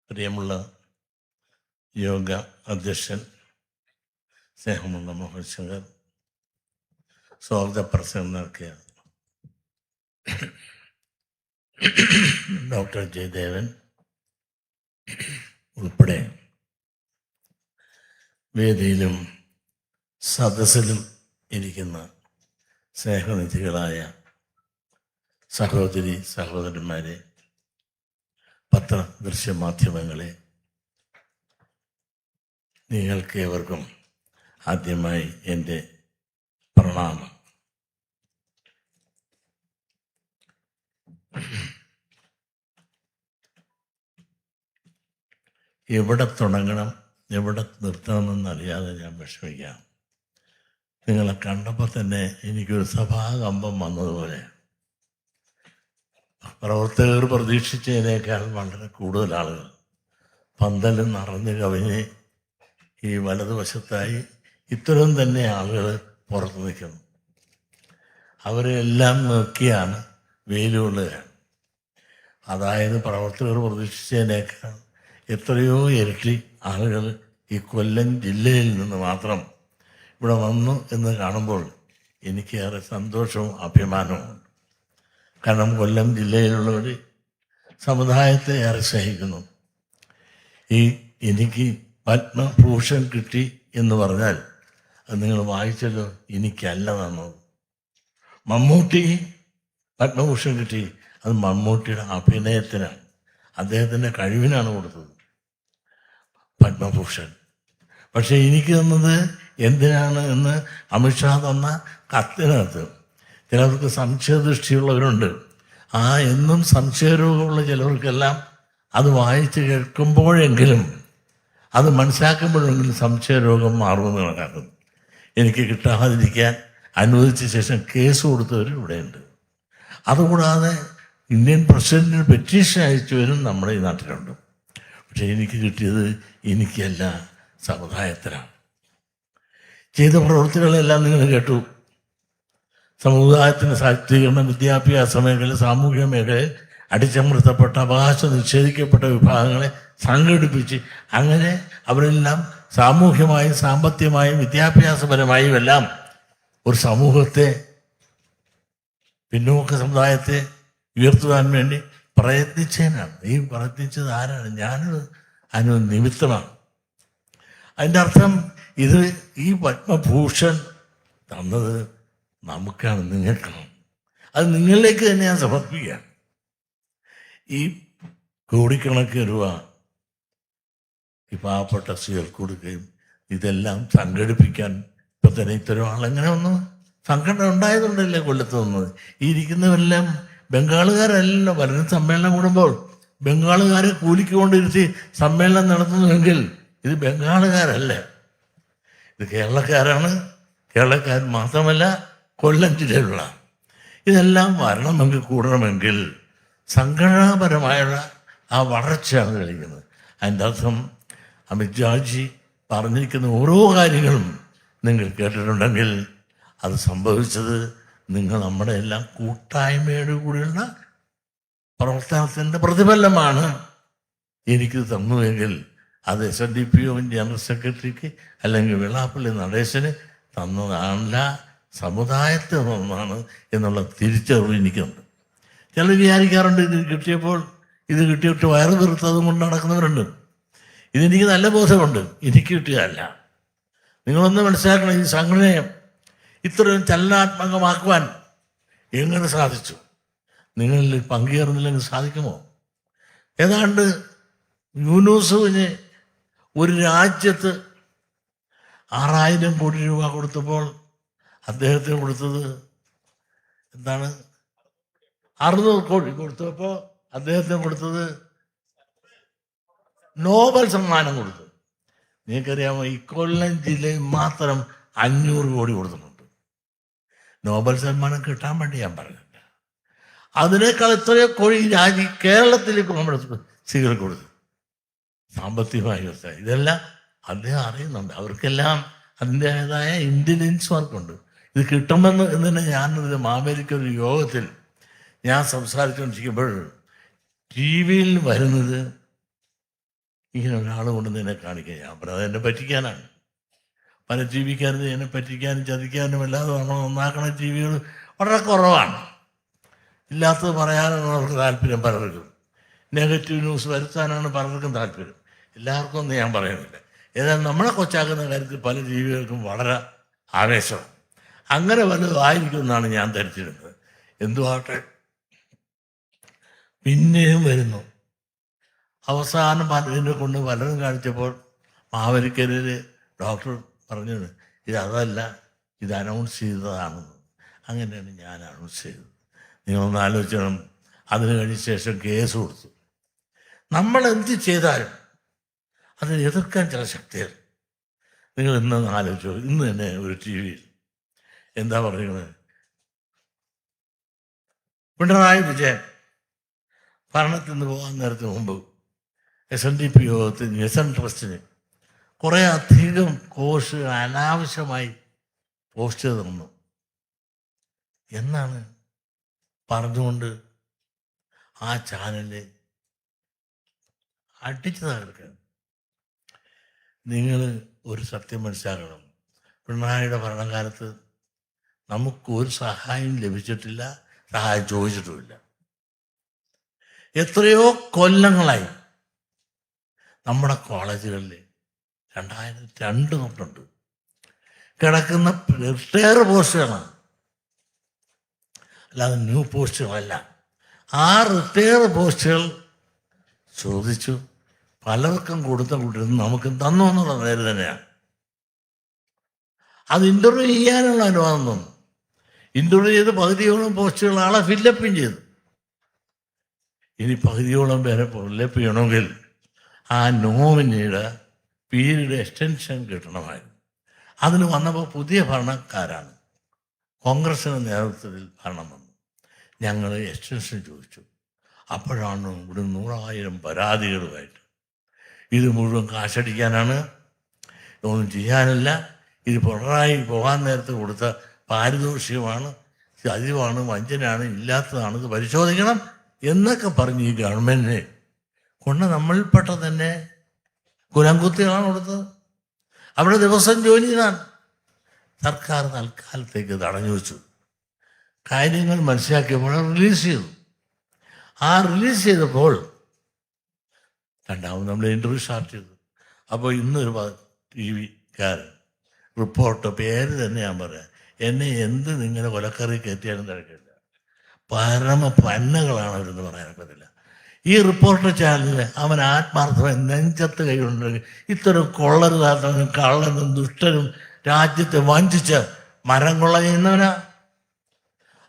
പ്രിയമുള്ള യോഗ അധ്യക്ഷൻ സ്നേഹമുള്ള മോഹൻ ശങ്കർ, സ്വാഗത പ്രസംഗം നടത്തിയ ഡോക്ടർ ജയദേവൻ ഉൾപ്പെടെ വേദിയിലും സദസ്സിലും ഇരിക്കുന്ന സ്നേഹനിധികളായ സഹോദരി സഹോദരന്മാരെ, പത്ര ദൃശ്യമാധ്യമങ്ങളെ, നിങ്ങൾക്ക് ഏവർക്കും ആദ്യമായി എൻ്റെ പ്രണാമം. എവിടെ തുടങ്ങണം എവിടെ നിർത്തണമെന്നറിയാതെ ഞാൻ വിഷമിക്കാം. നിങ്ങളെ കണ്ടപ്പോൾ തന്നെ എനിക്കൊരു സഭാകമ്പം വന്നതുപോലെ. പ്രവർത്തകർ പ്രതീക്ഷിച്ചതിനേക്കാൾ വളരെ കൂടുതൽ ആളുകൾ പന്തലും നിറഞ്ഞു കവിഞ്ഞ് ഈ വലതുവശത്തായി ഇത്തരം തന്നെ ആളുകൾ പുറത്ത് നിൽക്കുന്നു. അവരെല്ലാം നോക്കിയാണ് വെയിലുകൊള്ളുകയാണ്. അതായത് പ്രവർത്തകർ പ്രതീക്ഷിച്ചതിനേക്കാൾ എത്രയോ ഇരട്ടി ആളുകൾ ഈ കൊല്ലം ജില്ലയിൽ നിന്ന് മാത്രം ഇവിടെ വന്നു എന്ന് കാണുമ്പോൾ എനിക്കേറെ സന്തോഷവും അഭിമാനവും. കാരണം കൊല്ലം ജില്ലയിലുള്ളവർ സമുദായത്തെ ഏറെ സ്നേഹിക്കുന്നു. എനിക്ക് പത്മഭൂഷൺ കിട്ടി എന്ന് പറഞ്ഞാൽ അത് നിങ്ങൾ വായിച്ചല്ലോ, എനിക്കല്ല തന്നത്. മമ്മൂട്ടി പത്മഭൂഷൺ കിട്ടി, അത് മമ്മൂട്ടിയുടെ അഭിനയത്തിനാണ്, അദ്ദേഹത്തിൻ്റെ കഴിവിനാണ് കൊടുത്തത് പത്മഭൂഷൺ. പക്ഷെ എനിക്ക് തന്നത് എന്തിനാണ് എന്ന് അമിത്ഷാ തന്ന കത്തിനകത്ത് ചിലർക്ക് സംശയദൃഷ്ടിയുള്ളവരുണ്ട്. എന്നും സംശയരോഗമുള്ള ചിലവർക്കെല്ലാം അത് വായിച്ച് കേൾക്കുമ്പോഴെങ്കിലും അത് മനസ്സിലാക്കുമ്പോഴെങ്കിലും സംശയരോഗം മാറുമെന്ന് കണക്കാക്കുന്നു. എനിക്ക് കിട്ടാതിരിക്കാൻ അനുവദിച്ച ശേഷം കേസ് കൊടുത്തവർ ഇവിടെയുണ്ട്. അതുകൂടാതെ ഇന്ത്യൻ പ്രസിഡന്റിന് പെറ്റീഷൻ അയച്ചവരും നമ്മുടെ ഈ നാട്ടിലുണ്ട്. പക്ഷെ എനിക്ക് കിട്ടിയത് എനിക്കല്ല, സമുദായത്തിനാണ്. ചെയ്ത പ്രവൃത്തികളെല്ലാം നിങ്ങൾ കേട്ടു. സമുദായത്തിന് ശാക്തീകരണം, വിദ്യാഭ്യാസ മേഖല, സാമൂഹിക മേഖലയിൽ അടിച്ചമർത്തപ്പെട്ട, അവകാശം നിഷേധിക്കപ്പെട്ട വിഭാഗങ്ങളെ സംഘടിപ്പിച്ച് അങ്ങനെ അവരെല്ലാം സാമൂഹ്യമായും സാമ്പത്തികമായും വിദ്യാഭ്യാസപരമായും എല്ലാം ഒരു സമൂഹത്തെ, പിന്നോക്ക സമുദായത്തെ ഉയർത്തുവാൻ വേണ്ടി പ്രയത്നിച്ചതിനാണ്. ഈ പ്രയത്നിച്ചത് ആരാണ്? ഞാനൊരു അതിന് നിമിത്തമാണ്. അതിൻ്റെ അർത്ഥം ഇത് ഈ പത്മഭൂഷൺ തന്നത് നമുക്കാണ്, നിങ്ങൾക്കാണ്. അത് നിങ്ങളിലേക്ക് തന്നെ ഞാൻ സമർപ്പിക്കുകയാണ്. ഈ കോടിക്കണക്കിന് രൂപ ഈ പാവപ്പെട്ട സ്ത്രീകൾക്ക് കൊടുക്കുകയും ഇതെല്ലാം സംഘടിപ്പിക്കാൻ ഇപ്പം തന്നെ ഇത്തരം ആളെങ്ങനെ വന്നു? സംഘടന ഉണ്ടായതുകൊണ്ടല്ലേ കൊല്ലത്ത് വന്നത്. ഈ ഇരിക്കുന്നവരെല്ലാം ബംഗാളുകാരല്ലല്ലോ. ഭരണ സമ്മേളനം കൂടുമ്പോൾ ബംഗാളുകാരെ കൂലിക്കൊണ്ടിരുത്തി സമ്മേളനം നടത്തുന്നുവെങ്കിൽ ഇത് ബംഗാളുകാരല്ല, ഇത് കേരളക്കാരാണ്. കേരളക്കാർ മാത്രമല്ല, കൊല്ലം ജില്ലയിലുള്ള. ഇതെല്ലാം വരണമെങ്കിൽ കൂടണമെങ്കിൽ സംഘടനാപരമായുള്ള ആ വളർച്ചയാണ് കഴിക്കുന്നത്. അതിൻ്റെ അർത്ഥം അമിത്ഷാജി പറഞ്ഞിരിക്കുന്ന ഓരോ കാര്യങ്ങളും നിങ്ങൾ കേട്ടിട്ടുണ്ടെങ്കിൽ അത് സംഭവിച്ചത് നിങ്ങൾ നമ്മുടെ എല്ലാം കൂട്ടായ്മയോട് കൂടിയുള്ള പ്രവർത്തനത്തിൻ്റെ പ്രതിഫലമാണ്. എനിക്ക് തന്നുവെങ്കിൽ അത് SNDP ജനറൽ സെക്രട്ടറിക്ക് അല്ലെങ്കിൽ വെള്ളാപ്പള്ളി നടേശന് തന്നതല്ല, സമുദായത്തിൽ നിന്നാണ് എന്നുള്ള തിരിച്ചറിവ് എനിക്കുണ്ട്. ചിലർ വിചാരിക്കാറുണ്ട് ഇത് കിട്ടിയിട്ട് വയറ് തീർത്തതും കൊണ്ട് നടക്കുന്നവരുണ്ട്. ഇതെനിക്ക് നല്ല ബോധമുണ്ട്, എനിക്ക് കിട്ടിയതല്ല. നിങ്ങളൊന്ന് മനസ്സിലാക്കണം, ഈ സംഘടനയെ ഇത്രയും ചലനാത്മകമാക്കുവാൻ എങ്ങനെ സാധിച്ചു? നിങ്ങളിൽ പങ്കുചേർന്നില്ലെങ്കിൽ സാധിക്കുമോ? ഏതാണ്ട് യൂനൂസുവിന് ഒരു രാജ്യത്ത് 6,000 കോടി രൂപ കൊടുത്തപ്പോൾ അദ്ദേഹത്തിന് കൊടുത്തത് എന്താണ്? 600 കോടി കൊടുത്തപ്പോൾ അദ്ദേഹത്തിന് കൊടുത്തത് നോബൽ സമ്മാനം കൊടുത്തു. നിങ്ങൾക്കറിയാമോ, ഈ കൊല്ലം ജില്ലയിൽ മാത്രം 500 കോടി കൊടുത്തിട്ടുണ്ട്. നോബൽ സമ്മാനം കിട്ടാൻ വേണ്ടി ഞാൻ പറഞ്ഞില്ല. അതിനേക്കാൾ എത്രയോ കോടി കേരളത്തിലേക്ക് നമ്മുടെ സ്ത്രീകൾക്ക് കൊടുത്തു. സാമ്പത്തികമായ വ്യവസ്ഥ ഇതെല്ലാം അദ്ദേഹം അറിയുന്നുണ്ട്. അവർക്കെല്ലാം അതിൻ്റെതായ ഇൻ്റലിജൻസ് വർക്കുണ്ട്. ഇത് കിട്ടുമെന്ന് തന്നെ ഞാനൊരു മാവേലിക്കൊരു യോഗത്തിൽ ഞാൻ സംസാരിച്ചുകൊണ്ടിരിക്കുമ്പോൾ TV വരുന്നത് ഇങ്ങനെ ഒരാൾ കൊണ്ട് നിന്നെ കാണിക്കുക. ഞാൻ പറഞ്ഞത് എന്നെ പറ്റിക്കാനാണ്. പല ജീവിക്കാനും എന്നെ പറ്റിക്കാനും ചതിക്കാനും അല്ലാതെ നമ്മൾ നന്നാക്കണ ജീവികൾ വളരെ കുറവാണ്. ഇല്ലാത്തത് പറയാനാണ് അവർക്ക് താല്പര്യം പലർക്കും. നെഗറ്റീവ് ന്യൂസ് വരുത്താനാണ് പലർക്കും താല്പര്യം. എല്ലാവർക്കും ഒന്നും ഞാൻ പറയുന്നില്ല. ഏതായാലും നമ്മളെ കൊച്ചാക്കുന്ന കാര്യത്തിൽ പല ജീവികൾക്കും വളരെ ആവേശമാണ്. അങ്ങനെ വലുതായിരിക്കുമെന്നാണ് ഞാൻ ധരിച്ചിരുന്നത്. എന്തുവാട്ടെ, പിന്നെയും വരുന്നു. അവസാനം പലതിനെ കൊണ്ട് പലരും കാണിച്ചപ്പോൾ മാവേലിക്കരയിൽ ഡോക്ടർ പറഞ്ഞത് അതല്ല, ഇത് അനൗൺസ് ചെയ്തതാണെന്ന്. അങ്ങനെയാണ് ഞാൻ അനൗൺസ് ചെയ്തത്. നിങ്ങളൊന്ന് ആലോചിക്കണം. അതിന് കഴിഞ്ഞ ശേഷം കേസ് കൊടുത്തു. നമ്മൾ എന്ത് ചെയ്താലും അതിനെ എതിർക്കാൻ ചില ശക്തികൾ. നിങ്ങൾ ഇന്നൊന്ന് ആലോചിച്ചോ. ഇന്ന് തന്നെ ഒരു ടി വിയിൽ എന്താ പറയുന്നത്, പിണറായി വിജയൻ ഭരണത്തിൽ നിന്ന് പോകാൻ നേരത്തിന് മുമ്പ് SNDP യോഗത്തിന് SN ട്രസ്റ്റിന് കുറേ അധികം കോഴ്സ് അനാവശ്യമായി പോസ്റ്റ് ചെയ്ത് തന്നു എന്നാണ് പറഞ്ഞുകൊണ്ട് ആ ചാനല് അടിച്ചു തകർക്കുക. നിങ്ങൾ ഒരു സത്യം മനസ്സിലാക്കണം. പിണറായിയുടെ ഭരണകാലത്ത് നമുക്കൊരു സഹായം ലഭിച്ചിട്ടില്ല, സഹായം ചോദിച്ചിട്ടുമില്ല. എത്രയോ കൊല്ലങ്ങളായി നമ്മുടെ കോളേജുകളിൽ 2002 തൊട്ടുണ്ട് കിടക്കുന്ന റിട്ടയർ പോസ്റ്റുകളാണ്, അല്ലാതെ ന്യൂ പോസ്റ്റുകളല്ല. ആ റിട്ടയർ പോസ്റ്റുകൾ ചോദിച്ചു പലർക്കും കൊടുത്തുകൊണ്ടിരുന്ന് നമുക്ക് തന്നു എന്നുള്ള നേര് തന്നെയാണ്. അത് ഇൻ്റർവ്യൂ ചെയ്യാനുള്ള അനുവാദം തന്നു. ഇൻ്റർവ്യൂ ചെയ്ത് പകുതിയോളം പോസ്റ്റുകൾ ആളെ ഫില്ലപ്പും ചെയ്തു. ഇനി പകുതിയോളം പേരെ ഫില്ലപ്പ് ചെയ്യണമെങ്കിൽ ആ നോമിനിയുടെ പീരീഡ് എക്സ്റ്റൻഷൻ കിട്ടണമായിരുന്നു. അതിന് വന്നപ്പോൾ പുതിയ ഭരണക്കാരാണ്, കോൺഗ്രസിൻ്റെ നേതൃത്വത്തിൽ ഭരണം വന്നു. ഞങ്ങൾ എക്സ്റ്റൻഷൻ ചോദിച്ചു. അപ്പോഴാണ് ഇവിടെ 100,000 പരാതികളുമായിട്ട്. ഇത് മുഴുവൻ കാശടിക്കാനാണ്, ഒന്നും ചെയ്യാനില്ല, ഇത് പിണറായി പോകാൻ നേരത്ത് കൊടുത്ത പാരിതോഷികമാണ്, ചതിവാണ്, വഞ്ചനയാണ്, ഇല്ലാത്തതാണ്, ഇത് പരിശോധിക്കണം എന്നൊക്കെ പറഞ്ഞ് ഈ ഗവൺമെൻറ്റിനെ കൊണ്ട് നമ്മളിൽപ്പെട്ട തന്നെ കുലംകുത്തികളാണ് കൊടുത്തത്. അവിടെ ദിവസം ജോലി ചെയ്താണ്. സർക്കാർ തൽക്കാലത്തേക്ക് തടഞ്ഞു വെച്ചു. കാര്യങ്ങൾ മനസ്സിലാക്കിയപ്പോൾ റിലീസ് ചെയ്തു. ആ റിലീസ് ചെയ്തപ്പോൾ രണ്ടാമത് നമ്മൾ ഇൻ്റർവ്യൂ സ്റ്റാർട്ട് ചെയ്തു. അപ്പോൾ ഇന്നൊരു TV-കാരൻ റിപ്പോർട്ട്, പേര് തന്നെ ഞാൻ പറയാം, എന്നെ എന്ത് നിങ്ങനെ കൊലക്കറി കയറ്റിയാലും തിരക്കില്ല, പരമ പന്നകളാണ് അവരെന്ന് പറയാനൊക്കത്തില്ല. ഈ റിപ്പോർട്ടർ ചാനലിൽ അവൻ ആത്മാർത്ഥമായി നെഞ്ചത്ത് കൈകൊണ്ടെങ്കിൽ ഇത്തരം കൊള്ളരുതാത്തവനും കള്ളനും ദുഷ്ടനും രാജ്യത്തെ വഞ്ചിച്ച് മരം കൊള്ള ചെയ്യുന്നവനാ.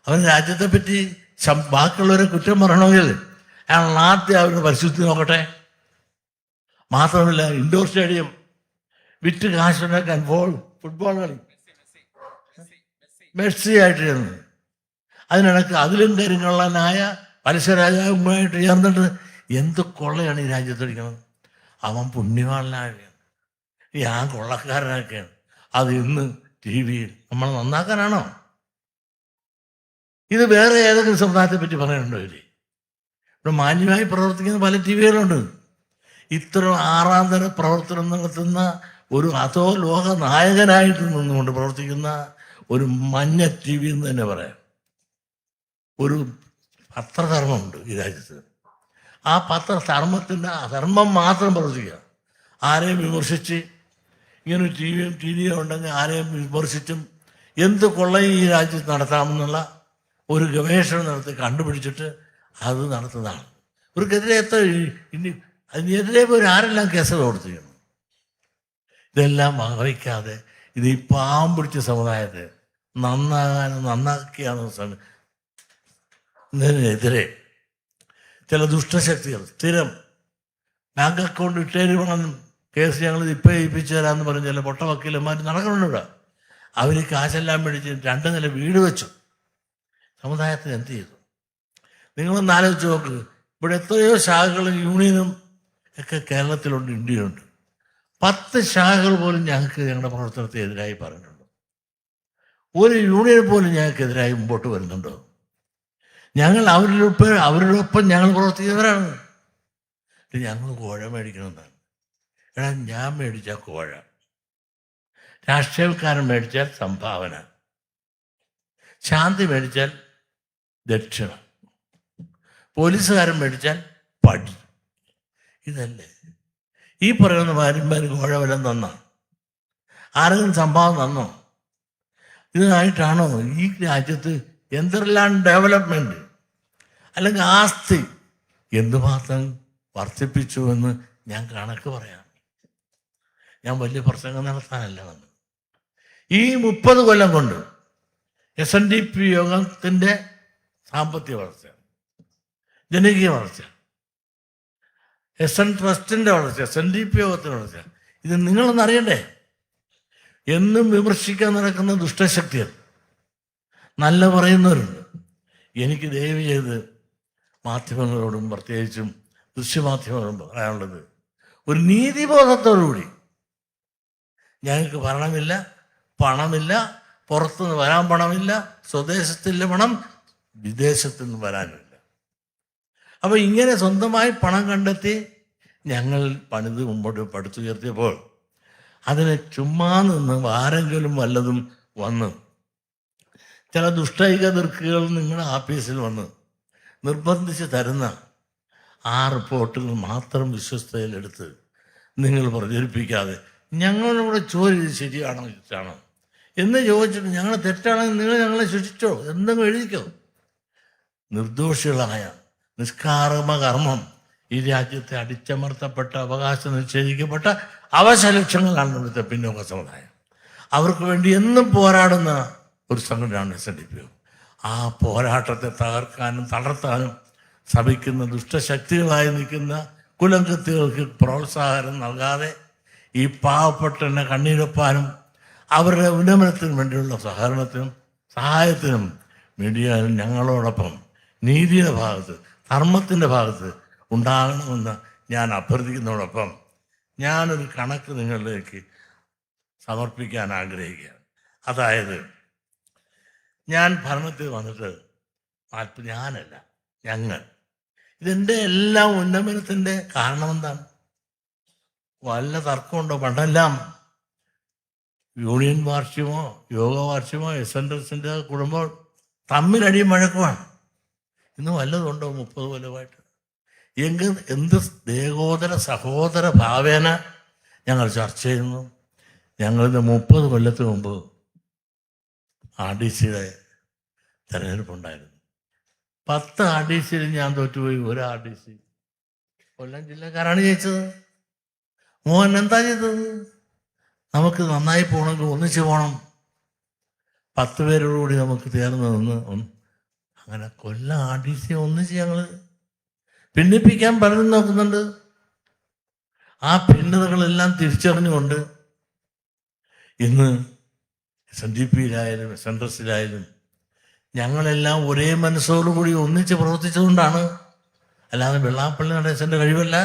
അവൻ രാജ്യത്തെ പറ്റി ബാക്കിയുള്ളവരെ കുറ്റം പറയണമെങ്കിൽ അയാൾ ആദ്യം അവരുടെ പരിശുദ്ധി നോക്കട്ടെ. മാത്രമല്ല, ഇൻഡോർ സ്റ്റേഡിയം വിറ്റ് കാശുണ്ടാക്കാൻ ഫുട്ബോൾ കളി മെസ്സി ആയിട്ടിരുന്നു. അതിനിടയ്ക്ക് അതിലും കരിങ്കള്ളനായ പലിശരാജാവുമായിട്ട് ചേർന്നിട്ട് എന്ത് കൊള്ളയാണ് ഈ രാജ്യത്തടിക്കുന്നത്. അവൻ പുണ്യവാളനാണ്, ഞാൻ കൊള്ളക്കാരനൊക്കെയാണ്. അത് ഇന്ന് TV നമ്മൾ നന്നാക്കാനാണോ? ഇത് വേറെ ഏതെങ്കിലും സമുദായത്തെ പറ്റി പറയാനുണ്ടോ? ഇവിടെ മാന്യമായി പ്രവർത്തിക്കുന്ന പല TV-കളുണ്ട്. ഇത്തരം ആറാന്തര പ്രവർത്തനം നടത്തുന്ന ഒരു അതോ ലോക നായകനായിട്ട് നിന്നുകൊണ്ട് പ്രവർത്തിക്കുന്ന ഒരു മഞ്ഞ TV എന്ന് തന്നെ പറയാം. ഒരു പത്രധർമ്മമുണ്ട് ഈ രാജ്യത്ത്. ആ പത്രധർമ്മത്തിൻ്റെ ധർമ്മം മാത്രം പ്രവർത്തിക്കുക. ആരെയും വിമർശിച്ച് ഇങ്ങനെ TV ഉണ്ടെങ്കിൽ ആരെയും വിമർശിച്ചും എന്ത് കൊള്ളയും ഈ രാജ്യത്ത് നടത്താമെന്നുള്ള ഒരു ഗവേഷണം നടത്തി കണ്ടുപിടിച്ചിട്ട് അത് നടത്തുന്നതാണ്. ഇവർക്കെതിരെ എത്ര ഇനി അതിനെതിരെ പോയി ആരെല്ലാം കേസ് കൊടുത്തിരിക്കുന്നു. ഇതെല്ലാം വഹിക്കാതെ ഇത് ഈ പാവം പിടിച്ച സമുദായത്തെ നന്നാക്കിയാണ് ഇതിനെതിരെ ചില ദുഷ്ടശക്തികൾ സ്ഥിരം ബാങ്ക് അക്കൗണ്ട് ഇട്ടേര് വേണം കേസ് ഞങ്ങൾ ഇപ്പം ഏൽപ്പിച്ചു തരാമെന്ന് പറഞ്ഞ് ചില പൊട്ട വക്കീലന്മാർ നടക്കുന്നുണ്ട്. അവർ കാശെല്ലാം മേടിച്ച് 2 നില വീട് വെച്ചു. സമുദായത്തിന് എന്ത് ചെയ്തു? നിങ്ങളൊന്ന് ആലോചിച്ച് നോക്ക്. ഇവിടെ എത്രയോ ശാഖകളും യൂണിയനും ഒക്കെ കേരളത്തിലുണ്ട്, ഇന്ത്യയിലുണ്ട്. 10 ശാഖകൾ പോലും ഞങ്ങൾക്ക് ഞങ്ങളുടെ പ്രവർത്തനത്തെ എതിരായി പറഞ്ഞിട്ടുണ്ട്. ഒരു യൂണിയൻ പോലും ഞങ്ങൾക്കെതിരായി മുമ്പോട്ട് വരുന്നുണ്ടോ? ഞങ്ങൾ അവരുടെ ഒപ്പം ഞങ്ങൾ പ്രവർത്തിക്കുന്നവരാണ്. ഞങ്ങൾ കോഴ മേടിക്കണമെന്നാണ്. എടാ, ഞാൻ മേടിച്ച കോഴ, രാഷ്ട്രീയക്കാരൻ മേടിച്ചാൽ സംഭാവന, ശാന്തി മേടിച്ചാൽ ദക്ഷിണ, പോലീസുകാരൻ മേടിച്ചാൽ പടി. ഇതല്ലേ ഈ പറയുന്ന ഭാര്യമാർക്ക് കോഴ വല്ലതും തന്നോ? ആരെങ്കിലും സംഭാവന തന്നോ? ഇതിനായിട്ടാണോ ഈ രാജ്യത്ത് എന്തെല്ലാം ഡെവലപ്മെൻറ്റ് അല്ലെങ്കിൽ ആസ്തി എന്തുമാത്രം വർദ്ധിപ്പിച്ചുവെന്ന് ഞാൻ കണക്ക് പറയാം. ഞാൻ വലിയ പ്രസംഗം നടത്താനല്ല വന്നത്. ഈ 30 കൊല്ലം കൊണ്ട് SNDP യോഗത്തിൻ്റെ സാമ്പത്തിക വളർച്ച, ജനകീയ വളർച്ച, SN ട്രസ്റ്റിൻ്റെ വളർച്ച, SNDP യോഗത്തിൻ്റെ വളർച്ച, ഇത് നിങ്ങളൊന്നും അറിയണ്ടേ? എന്നും വിമർശിക്കാൻ നടക്കുന്ന ദുഷ്ടശക്തികൾ, നല്ല പറയുന്നവരുണ്ട്. എനിക്ക് ദയവ് ചെയ്ത് മാധ്യമങ്ങളോടും പ്രത്യേകിച്ചും ദൃശ്യമാധ്യമങ്ങളോടും പറയാനുള്ളത്, ഒരു നീതിബോധത്തോടുകൂടി ഞങ്ങൾക്ക് ഭരണമില്ല, പണമില്ല, പുറത്തുനിന്ന് വരാൻ പണമില്ല, സ്വദേശത്തിൻ്റെ പണം വിദേശത്തു നിന്ന് വരാനില്ല. അപ്പോൾ ഇങ്ങനെ സ്വന്തമായി പണം കണ്ടെത്തി ഞങ്ങൾ പണിത് മുമ്പോട്ട് പടുത്തുയർത്തിയപ്പോൾ അതിനെ ചുമ്മാ നിന്ന് ആരെങ്കിലും വല്ലതും വന്ന് ചില ദുഷ്ടൈക ദീർഘകൾ നിങ്ങളുടെ ആഫീസിൽ വന്ന് നിർബന്ധിച്ച് തരുന്ന ആ റിപ്പോർട്ടുകൾ മാത്രം വിശ്വസ്തയിലെടുത്ത് നിങ്ങൾ പ്രചരിപ്പിക്കാതെ ഞങ്ങളിവിടെ ചോദ്യം ശരിയാണോ തെറ്റാണോ എന്ന് ചോദിച്ചിട്ട് ഞങ്ങൾ തെറ്റാണെങ്കിൽ നിങ്ങൾ ഞങ്ങളെ ശിക്ഷിച്ചോ, എന്തെങ്കിലും എഴുതിക്കോ. നിർദോഷികളായ നിഷ്കാർമ്മ കർമ്മം ഈ രാജ്യത്തെ അടിച്ചമർത്തപ്പെട്ട അവകാശം നിഷേധിക്കപ്പെട്ട അവശലക്ഷങ്ങളാണ് ഇവിടുത്തെ പിന്നോക്ക സമുദായം. അവർക്ക് വേണ്ടി എന്നും പോരാടുന്ന ഒരു സംഘടനയാണ് SNDP. ആ പോരാട്ടത്തെ തകർക്കാനും തളർത്താനും ശ്രമിക്കുന്ന ദുഷ്ടശക്തികളായി നിൽക്കുന്ന കുലങ്കൃത്തികൾക്ക് പ്രോത്സാഹനം നൽകാതെ ഈ പാവപ്പെട്ടെന്നെ കണ്ണീരൊപ്പാനും അവരുടെ ഉന്നമനത്തിനും വേണ്ടിയുള്ള സഹായത്തിനും മീഡിയ ഞങ്ങളോടൊപ്പം നീതിയുടെ ഭാഗത്ത്, ധർമ്മത്തിൻ്റെ ഭാഗത്ത് ഉണ്ടാകണമെന്ന് ഞാൻ അഭ്യർത്ഥിക്കുന്നതോടൊപ്പം ഞാനൊരു കണക്ക് നിങ്ങളിലേക്ക് സമർപ്പിക്കാൻ ആഗ്രഹിക്കുകയാണ്. അതായത്, ഞാൻ ഭരണത്തിൽ വന്നിട്ട് ഞാനല്ല, ഞങ്ങൾ, ഇതിൻ്റെ എല്ലാം ഉന്നമനത്തിൻ്റെ കാരണമെന്താണ്? വല്ല തർക്കമുണ്ടോ? പണ്ടെല്ലാം യൂണിയൻ വാർഷികമോ യോഗ വാർഷികമോ SNDPൻ്റെ കുടുംബം തമ്മിലടിയും വഴക്കുമാണ്. ഇന്ന് വല്ലതുണ്ടോ 30 കൊല്ലമായിട്ട്? എങ്കിൽ എന്ത് ദേഹോദര സഹോദര ഭാവേന ഞങ്ങൾ ചർച്ച ചെയ്യുന്നു. ഞങ്ങളിത് 30 കൊല്ലത്തിന് മുമ്പ് RDCയുടെ തെരഞ്ഞെടുപ്പുണ്ടായിരുന്നു. 10 RDCയിൽ ഞാൻ തോറ്റുപോയി. ഒരു RDC കൊല്ലം ജില്ലക്കാരാണ് ജയിച്ചത്. മോഹൻ എന്താ ചെയ്തത്? നമുക്ക് നന്നായി പോകണമെങ്കിൽ ഒന്നിച്ച് പോകണം, 10 പേരോടുകൂടി നമുക്ക് ചേർന്ന് നിന്ന് അങ്ങനെ കൊല്ലം RDC ഒന്നിച്ച് ഞങ്ങൾ ഭിന്നിപ്പിക്കാൻ പലരും നോക്കുന്നുണ്ട്. ആ ഭിന്നതകളെല്ലാം തിരിച്ചറിഞ്ഞുകൊണ്ട് ഇന്ന് SNDPയിലായാലും SNDPസിലായാലും ഞങ്ങളെല്ലാം ഒരേ മനസ്സോടുകൂടി ഒന്നിച്ച് പ്രവർത്തിച്ചതുകൊണ്ടാണ്. അല്ലാതെ വെള്ളാപ്പള്ളി നടേശൻ്റെ കഴിവല്ല,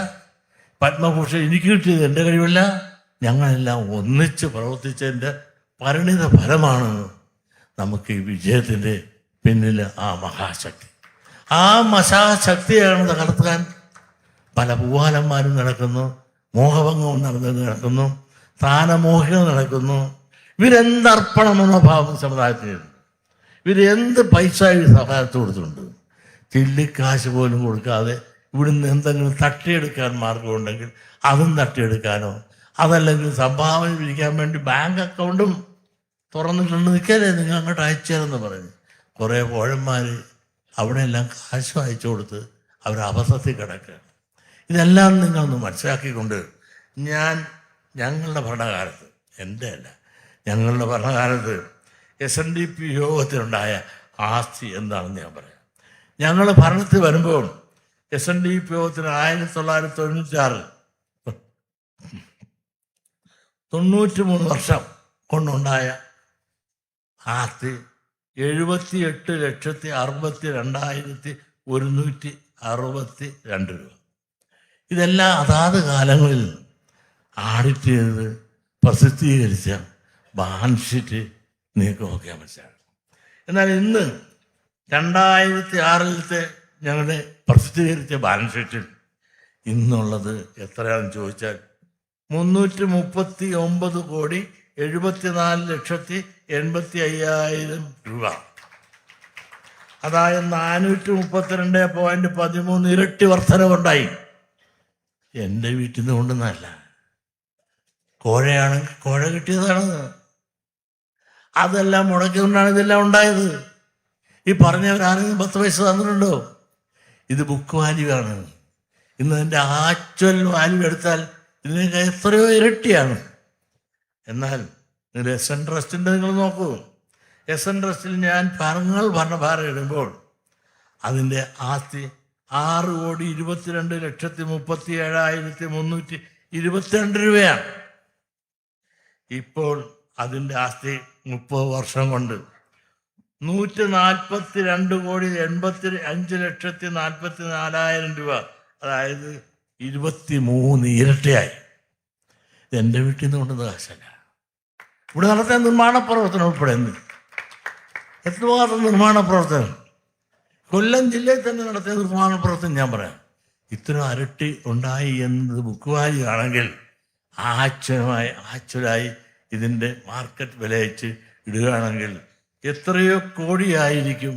പത്മഭൂഷൺ എനിക്ക് കിട്ടിയത് എൻ്റെ കഴിവല്ല. ഞങ്ങളെല്ലാം ഒന്നിച്ച് പ്രവർത്തിച്ചതിൻ്റെ പരിണിത ഫലമാണ് നമുക്ക് ഈ വിജയത്തിൻ്റെ പിന്നിൽ ആ മഹാശക്തി. ആ മഹാശക്തിയാണ് തകർത്താൻ പല പൂവാലന്മാരും നടക്കുന്നു, മോഹഭംഗവും നടക്കുന്നു, സ്ഥാനമോഹികൾ നടക്കുന്നു. ഇവരെന്തർപ്പണ മനോഭാവം സമുദായത്തിനുണ്ട്. ഇവരെന്ത് പൈസ ഈ സഹായത്ത് കൊടുത്തിട്ടുണ്ട്. ചില്ലിക്കാശ് പോലും കൊടുക്കാതെ ഇവിടുന്ന് എന്തെങ്കിലും തട്ടിയെടുക്കാൻ മാർഗമുണ്ടെങ്കിൽ അതും തട്ടിയെടുക്കാനോ, അതല്ലെങ്കിൽ സംഭാവന പിരിക്കാൻ വേണ്ടി ബാങ്ക് അക്കൗണ്ടും തുറന്നിട്ടുണ്ട്. നിൽക്കല്ലേ, നിങ്ങൾ അങ്ങോട്ട് അയച്ചേരെന്ന് പറഞ്ഞ് കുറേ കോഴന്മാർ അവിടെയെല്ലാം കാശ് അയച്ചു കൊടുത്ത് അവർ അബദ്ധത്തിൽ കിടക്കുകയാണ്. ഇതെല്ലാം നിങ്ങളൊന്ന് മനസ്സിലാക്കിക്കൊണ്ട് ഞങ്ങളുടെ ഭരണകാലത്ത്, എൻ്റെ അല്ല, ഞങ്ങളുടെ ഭരണകാലത്ത് SNDP യോഗത്തിലുണ്ടായ ആസ്തി എന്താണെന്ന് ഞാൻ പറയാം. ഞങ്ങൾ ഭരണത്തിൽ വരുമ്പോൾ SNDP യോഗത്തിന് 1996 93 വർഷം കൊണ്ടുണ്ടായ ആസ്തി 78,62,162 രൂപ. ഇതെല്ലാം അതാത് കാലങ്ങളിൽ ആഡിറ്റ് ചെയ്ത് പ്രസിദ്ധീകരിച്ച ബാലൻസ് ഷീറ്റ് നിങ്ങൾക്ക് നോക്കിയാൽ മനസ്സിലാകും. എന്നാൽ ഇന്ന് 2006 ഞങ്ങളുടെ പ്രസിദ്ധീകരിച്ച ബാലൻസ് ഷീറ്റിൽ ഇന്നുള്ളത് എത്രയാണെന്ന് ചോദിച്ചാൽ 339,74,84,85,000 രൂപ. അതായത് 432.13 ഇരട്ടി വർധനവുണ്ടായി. എൻ്റെ വീട്ടിൽ നിന്ന് കൊണ്ടുവന്നതല്ല, കോഴയാണെങ്കിൽ കോഴ കിട്ടിയതാണ്. അതെല്ലാം മുടക്കിക്കൊണ്ടാണ് ഇതെല്ലാം ഉണ്ടായത്. ഈ പറഞ്ഞവരാരെങ്കിലും 10 പൈസ തന്നിട്ടുണ്ടോ? ഇത് ബുക്ക് വാല്യൂ ആണ്. ഇന്ന് എൻ്റെ ആക്ച്വൽ വാല്യൂ എടുത്താൽ ഇതിനൊക്കെ എത്രയോ ഇരട്ടിയാണ്. എന്നാൽ നിങ്ങൾ എസ് എൻ ട്രസ്റ്റിൻ്റെ നിങ്ങൾ നോക്കൂ. എസ് എൻ ട്രസ്റ്റിൽ ഞാൻ പറഞ്ഞ ഭാരം ഇടുമ്പോൾ അതിൻ്റെ ആസ്തി 6,22,37,322 രൂപയാണ്. ഇപ്പോൾ അതിൻ്റെ ആസ്തി 30 വർഷം കൊണ്ട് 142,85,44,000 രൂപ, അതായത് 23 ഇരട്ടിയായി. ഇതെൻ്റെ വീട്ടിൽ നിന്ന് കൊണ്ടുവന്ന കാശല്ല. ഇവിടെ നടത്തിയ നിർമ്മാണ പ്രവർത്തനം ഉൾപ്പെടെ എത്രമാത്രം നിർമ്മാണ പ്രവർത്തനം കൊല്ലം ജില്ലയിൽ തന്നെ നടത്തിയ നിർമ്മാണ പ്രവർത്തനം ഞാൻ പറയാം. ഇത്രയും അരട്ടി ഉണ്ടായി എന്നത് ബുക്ക് വാല്യൂ ആണെങ്കിൽ ആക്ച്വലായി ഇതിൻ്റെ മാർക്കറ്റ് വില വെച്ച് ഇടുകയാണെങ്കിൽ എത്രയോ കോടിയായിരിക്കും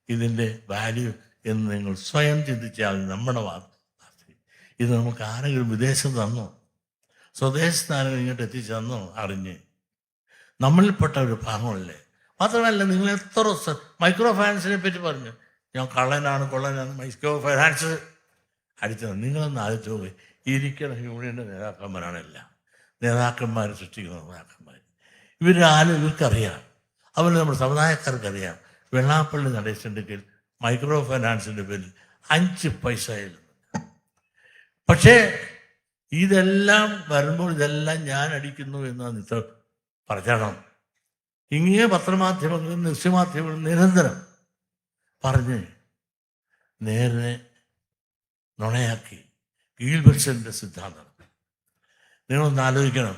ഇതിൻ്റെ വാല്യൂ എന്ന് നിങ്ങൾ സ്വയം ചിന്തിച്ചാൽ നമ്മുടെ ഇത് നമുക്ക് ആരെങ്കിലും വിദേശത്ത് തന്നോ, സ്വദേശത്ത് ആരെങ്കിലും ഇങ്ങോട്ട് എത്തിച്ചു തന്നോ അറിഞ്ഞ് നമ്മളിൽപ്പെട്ട ഒരു ഭാഗമല്ലേ. മാത്രമല്ല, നിങ്ങൾ എത്ര മൈക്രോ ഫൈനാൻസിനെ പറ്റി പറഞ്ഞു. ഞാൻ കൊള്ളനാണ് മൈക്രോ ഫൈനാൻസ് അടിച്ചത്. നിങ്ങളൊന്ന് ആലോചിച്ച് നോക്കി. ഇരിക്കുന്ന യൂണിയൻ്റെ നേതാക്കന്മാർ സൃഷ്ടിക്കുന്ന നേതാക്കന്മാർ ഇവർക്കറിയാം. അതുപോലെ നമ്മുടെ സമുദായക്കാർക്കറിയാം. വെള്ളാപ്പള്ളി നടേശൻ്റെ മൈക്രോ ഫൈനാൻസിൻ്റെ പേരിൽ 5 പൈസയില്ല. പക്ഷേ ഇതെല്ലാം വരുമ്പോൾ ഇതെല്ലാം ഞാൻ അടിക്കുന്നു എന്നാണ് ഇത്ര പ്രചരണം. ഇങ്ങനെ പത്രമാധ്യമങ്ങളും ദൃശ്യമാധ്യമങ്ങളും നിരന്തരം പറഞ്ഞ് നേരെ നുണയാക്കി ഗീൽബർട്ട്സിൻ്റെ സിദ്ധാന്തം. നിങ്ങളൊന്ന് ആലോചിക്കണം.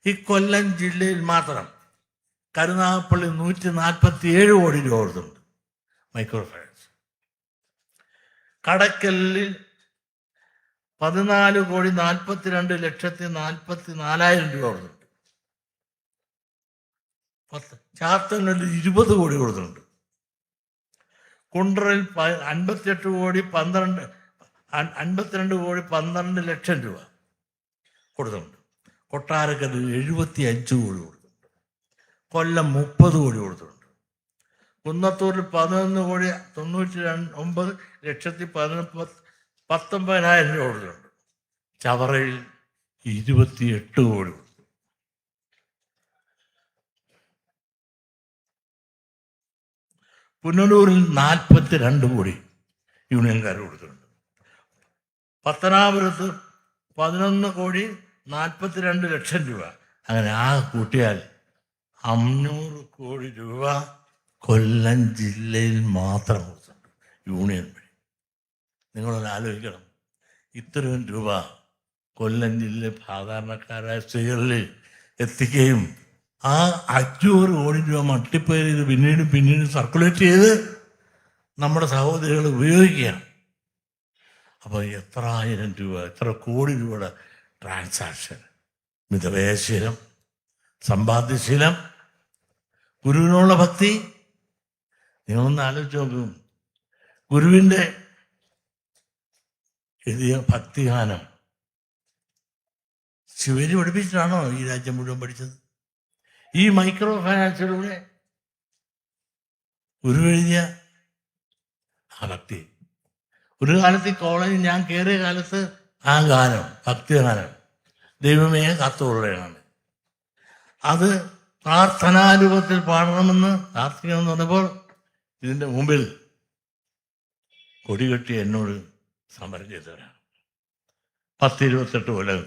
ഈ കൊല്ലം ജില്ലയിൽ മാത്രം കരുനാഗപ്പള്ളി 147 കോടി രൂപ കൊടുത്തിട്ടുണ്ട് മൈക്രോ ഫൈനാൻസ്. കടക്കലിൽ 14,42,44,000 രൂപ കൊടുത്തിട്ടുണ്ട്. ചാത്തന്നൂരിൽ 20 കോടി കൊടുത്തിട്ടുണ്ട്. കുണ്ടറയിൽ 52,12 ലക്ഷം രൂപ കൊടുത്തിട്ടുണ്ട്. കൊട്ടാരക്കരയിൽ 75 കോടി കൊടുത്തിട്ടുണ്ട്. കൊല്ലം 30 കോടി കൊടുത്തിട്ടുണ്ട്. കുന്നത്തൂരിൽ 11,99,19,000 രൂപ കൊടുത്തിട്ടുണ്ട്. ചവറയിൽ 28 കോടി കൊടുത്തു. പുനലൂരിൽ 42 കോടി യൂണിയൻകാർ കൊടുത്തിട്ടുണ്ട്. പത്തനാപുരത്ത് 11,42,00,000 രൂപ. അങ്ങനെ ആ കൂട്ടിയാൽ 500 കോടി രൂപ കൊല്ലം ജില്ലയിൽ മാത്രം കൊടുത്തിട്ടുണ്ട് യൂണിയൻ വഴി. നിങ്ങളൊന്ന് ആലോചിക്കണം. ഇത്രയും രൂപ കൊല്ലം ജില്ലയിൽ സാധാരണക്കാരായ സ്ത്രീകളിൽ എത്തിക്കുകയും ആ 500 കോടി രൂപ മൾട്ടിപ്ലൈ ചെയ്ത് പിന്നീട് സർക്കുലേറ്റ് ചെയ്ത് നമ്മുടെ സഹോദരികൾ ഉപയോഗിക്കുകയാണ്. അപ്പോൾ എത്ര ആയിരം രൂപ, എത്ര കോടി രൂപയുടെ ട്രാൻസാക്ഷൻ. മിതവ്യയശീലം, സമ്പാദ്യശീലം, ഗുരുവിനുള്ള ഭക്തി. നിങ്ങളൊന്ന് ആലോചിച്ച് നോക്കും. ഗുരുവിൻ്റെ എഴുതിയ ഭക്തിഗാനം ശിവരി പഠിപ്പിച്ചിട്ടാണോ ഈ രാജ്യം മുഴുവൻ പഠിച്ചത്? ഈ മൈക്രോ ഫൈനാൻസിലൂടെ ഗുരു എഴുതിയ ആ ഭക്തി. ഒരു കാലത്ത് ഈ കോളേജിൽ ഞാൻ കയറിയ കാലത്ത് ആ ഗാനം, ഭക്തിഗാനം, ദൈവമേ കാത്തുകൊള്ളയാണ്, അത് പ്രാർത്ഥനാരൂപത്തിൽ പാടണമെന്ന് പ്രാർത്ഥിക്കണമെന്ന് പറഞ്ഞപ്പോൾ ഇതിൻ്റെ മുമ്പിൽ കൊടികെട്ടി എന്നോട് സമരം ചെയ്തവരാണ്. 10-28 കൊല്ലം.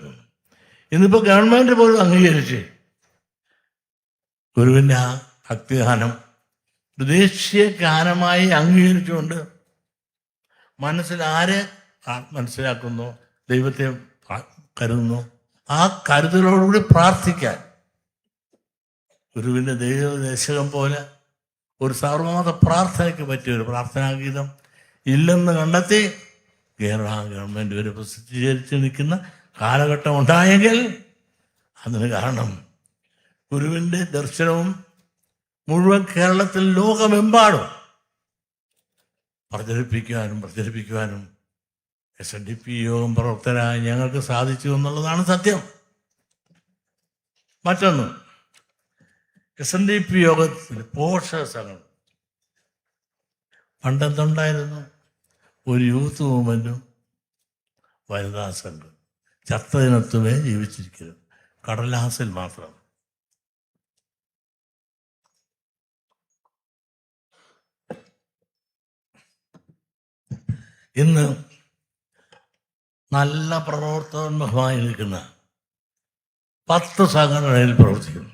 ഇന്നിപ്പോൾ ഗവൺമെൻറ് പോലും അംഗീകരിച്ച് ഗുരുവിൻ്റെ ആ ഭക്തിഗാനം ദേശീയ ഗാനമായി അംഗീകരിച്ചുകൊണ്ട് മനസ്സിലാരെ മനസ്സിലാക്കുന്നു, ദൈവത്തെ കരുതുന്നു, ആ കരുതലോടുകൂടി പ്രാർത്ഥിക്കാൻ ഗുരുവിൻ്റെ ദൈവദേശകം പോലെ ഒരു സർവമത പ്രാർത്ഥനയ്ക്ക് പറ്റിയ ഒരു പ്രാർത്ഥനാഗീതം ഇല്ലെന്ന് കണ്ടെത്തി കേരള ഗവൺമെൻറ് വരെ പ്രസിദ്ധീകരിച്ച് നിൽക്കുന്ന കാലഘട്ടം ഉണ്ടായെങ്കിൽ അതിന് കാരണം ഗുരുവിൻ്റെ ദർശനവും മുഴുവൻ കേരളത്തിൽ ലോകമെമ്പാടും പ്രചരിപ്പിക്കുവാനും SNDP യോഗം പ്രവർത്തകരായി ഞങ്ങൾക്ക് സാധിച്ചു എന്നുള്ളതാണ് സത്യം. മറ്റൊന്ന്, SNDP യോഗത്തിൽ പോഷക സംഘം പണ്ടെന്തുണ്ടായിരുന്നു? ഒരു യൂത്ത് മൂവ്മെൻറ്റും വനിതാ സംഘം ചത്തതിനൊത്തുമേ ജീവിച്ചിരിക്കുന്നത്, കടലാസിൽ മാത്രം. ഇന്ന് നല്ല പ്രവർത്തനോന്മുഖമായി നിൽക്കുന്ന 10 സംഘടനയിൽ പ്രവർത്തിക്കുന്നു.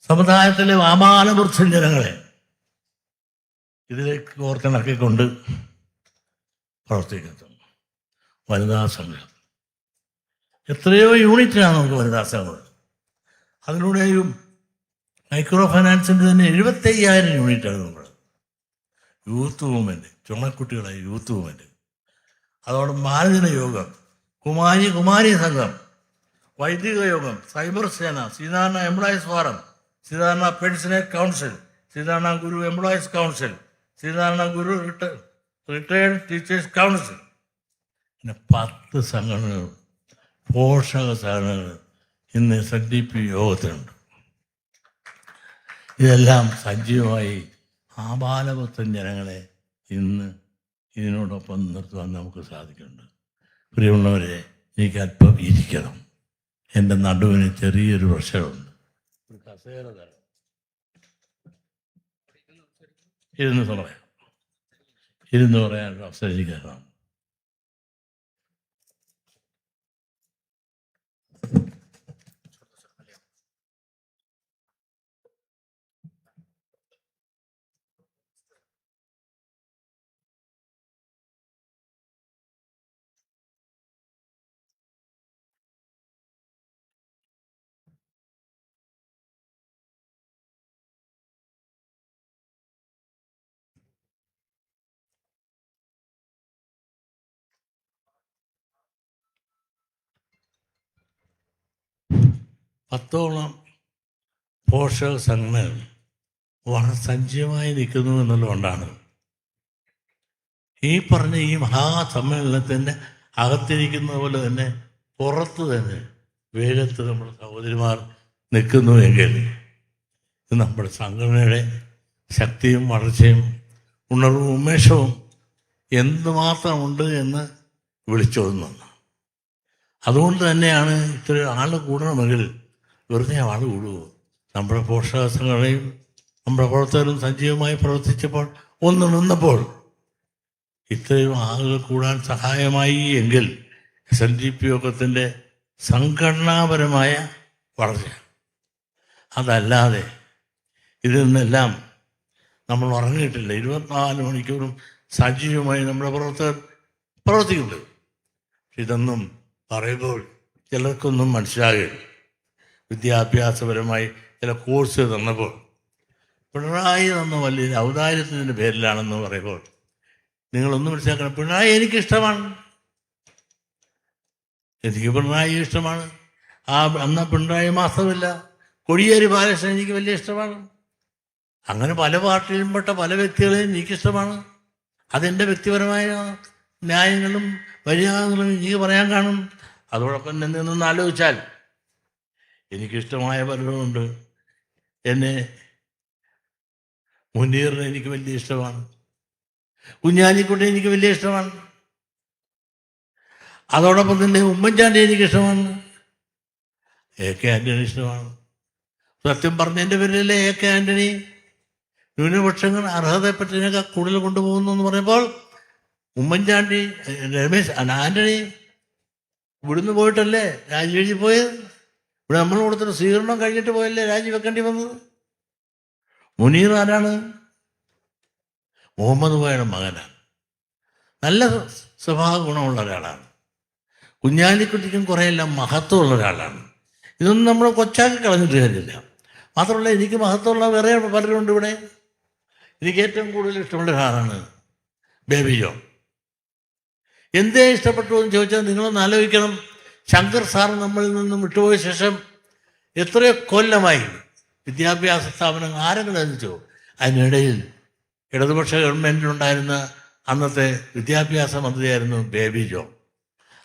സമുദായത്തിലെ ആമാനവൃദ്ധ ജനങ്ങളെ ഇതിലേക്ക് ഓർത്തിണക്കിക്കൊണ്ട് പ്രവർത്തിക്കുന്നു. വനിതാ സംഘം എത്രയോ യൂണിറ്റാണ് നമുക്ക് വനിതാ സംഘം. അതിലൂടെയും മൈക്രോ ഫൈനാൻസിൻ്റെ തന്നെ 75,000 യൂണിറ്റാണ് നമ്മൾ. യൂത്ത് മൂവ്മെൻറ്റ്, ചുണക്കുട്ടികളായ യൂത്ത് മൂവ്മെൻറ്റ്, അതോടെ മാനദിന യോഗം, കുമാരി സംഘം, വൈദിക യോഗം, സൈബർ സേന, Sreenarayana employees forum, Sreenarayana pensioners council, Sreenarayana Guru employees council, Sreenarayana Guru retired teachers council, പിന്നെ 10 സംഘടനകൾ, പോഷക സംഘടനകൾ ഇന്ന് SNDP യോഗത്തിലുണ്ട്. ഇതെല്ലാം സജീവമായി ആബാലവൃത്തൻ ജനങ്ങളെ ഇന്ന് ഇതിനോടൊപ്പം നിർത്തുവാൻ നമുക്ക് സാധിക്കുന്നുണ്ട്. പ്രിയമുള്ളവരെ, എനിക്ക് അല്പം ഇരിക്കണം. എൻ്റെ നടുവിന് ചെറിയൊരു പ്രശ്നമുണ്ട്. ഒരു കസേര തരാം, ഇരുന്ന് പറയാനൊരു അവസരം എനിക്ക് തരണം. പത്തോളം പോഷക സംഘടനകൾ വളരെ സജീവമായി നിൽക്കുന്നു എന്നുള്ളതുകൊണ്ടാണ് ഈ പറഞ്ഞ ഈ മഹാസമ്മേളനത്തിൻ്റെ അകത്തിരിക്കുന്ന പോലെ തന്നെ പുറത്ത് തന്നെ വേഗത്ത് നമ്മുടെ സഹോദരിമാർ നിൽക്കുന്നുവെങ്കിൽ ഇത് നമ്മുടെ സംഘടനയുടെ ശക്തിയും വളർച്ചയും ഉണർവും ഉന്മേഷവും എന്തുമാത്രമുണ്ട് എന്ന് വിളിച്ചോതുന്നു. അതുകൊണ്ട് തന്നെയാണ് ഇത്ര ആൾ കൂടണമെങ്കിൽ വെറുതെ ആൾ കൂടുമോ? നമ്മുടെ പോഷക സംഘടനയും നമ്മുടെ പ്രവർത്തകരും സജീവമായി പ്രവർത്തിച്ചപ്പോൾ ഒന്ന് നിന്നപ്പോൾ ഇത്രയും ആളുകൾ കൂടാൻ സഹായമായി എങ്കിൽ SNDP യോഗത്തിൻ്റെ സംഘടനാപരമായ വളർച്ച. അതല്ലാതെ ഇതിൽ നിന്നെല്ലാം നമ്മൾ ഉറങ്ങിയിട്ടില്ല. 24 മണിക്കൂറും സജീവമായി നമ്മുടെ പ്രവർത്തകർ പ്രവർത്തിക്കുന്നുണ്ട്. ഇതൊന്നും പറയുമ്പോൾ ചിലർക്കൊന്നും മനസ്സിലാകില്ല. വിദ്യാഭ്യാസപരമായി ചില കോഴ്സ് തന്നപ്പോൾ പിണറായി തന്ന വലിയ ഔദാര്യത്തിൻ്റെ പേരിലാണെന്ന് പറയുമ്പോൾ നിങ്ങളൊന്നും മനസ്സിലാക്കണം. പിണറായി എനിക്കിഷ്ടമാണ്, എനിക്ക് പിണറായി ഇഷ്ടമാണ്. അന്ന് പിണറായി മാത്രമല്ല, കോടിയേരി ബാലകൃഷ്ണൻ എനിക്ക് വലിയ ഇഷ്ടമാണ്. അങ്ങനെ പല പാർട്ടിയിലും പെട്ട പല വ്യക്തികളെയും എനിക്കിഷ്ടമാണ്. അതെൻ്റെ വ്യക്തിപരമായ ന്യായങ്ങളും മര്യാദകളും എനിക്ക് പറയാൻ കാണും. അതോടൊപ്പം നിന്നൊന്ന് ആലോചിച്ചാൽ എനിക്കിഷ്ടമായ പലരുമുണ്ട്. എന്നെ മുനീറിനെ എനിക്ക് വലിയ ഇഷ്ടമാണ്, കുഞ്ഞാലിക്കുട്ടി എനിക്ക് വലിയ ഇഷ്ടമാണ്, അതോടൊപ്പം തന്നെ ഉമ്മൻചാണ്ടി എനിക്കിഷ്ടമാണ്, AK ആൻ്റണി ഇഷ്ടമാണ്. സത്യം പറഞ്ഞതിൻ്റെ പേരിലല്ലേ AK ആൻ്റണി ന്യൂനപക്ഷങ്ങൾ അർഹതപ്പെട്ടതിനേക്കാൾ കൂടുതൽ കൊണ്ടുപോകുന്നു എന്ന് പറയുമ്പോൾ ഉമ്മൻചാണ്ടി ആൻ്റണി ഇവിടുന്ന് പോയിട്ടല്ലേ രാജിവെച്ച് പോയത്? ഇവിടെ നമ്മൾ കൊടുത്തിട്ട് സ്വീകരണം കഴിഞ്ഞിട്ട് പോയല്ലേ രാജിവെക്കേണ്ടി വന്നത്? മുനീർ ആരാണ്? മുഹമ്മദ് കോയയുടെ മകനാണ്. നല്ല സ്വഭാവ ഗുണമുള്ള ഒരാളാണ്. കുഞ്ഞാലിക്കുട്ടിക്കും കുറേയെല്ലാം മഹത്വമുള്ള ഒരാളാണ്. ഇതൊന്നും നമ്മൾ കൊച്ചാക്കി കളഞ്ഞിട്ട് കാര്യമില്ല. മാത്രമല്ല, എനിക്ക് മഹത്വമുള്ള വേറെ പലരുണ്ട് ഇവിടെ. എനിക്ക് ഏറ്റവും കൂടുതൽ ഇഷ്ടമുള്ള ഒരാളാണ് ബേബി ജോൺ. എന്തേ ഇഷ്ടപ്പെട്ടു എന്ന് ചോദിച്ചാൽ നിങ്ങളൊന്ന് ആലോചിക്കണം. ശങ്കർ സാർ നമ്മളിൽ നിന്നും വിട്ടുപോയ ശേഷം എത്രയോ കൊല്ലമായി വിദ്യാഭ്യാസ സ്ഥാപനങ്ങൾ ആരെങ്കിലും അനുവദിച്ചോ? അതിനിടയിൽ ഇടതുപക്ഷ ഗവൺമെൻറ്റിലുണ്ടായിരുന്ന അന്നത്തെ വിദ്യാഭ്യാസ മന്ത്രിയായിരുന്നു ബേബി ജോൺ.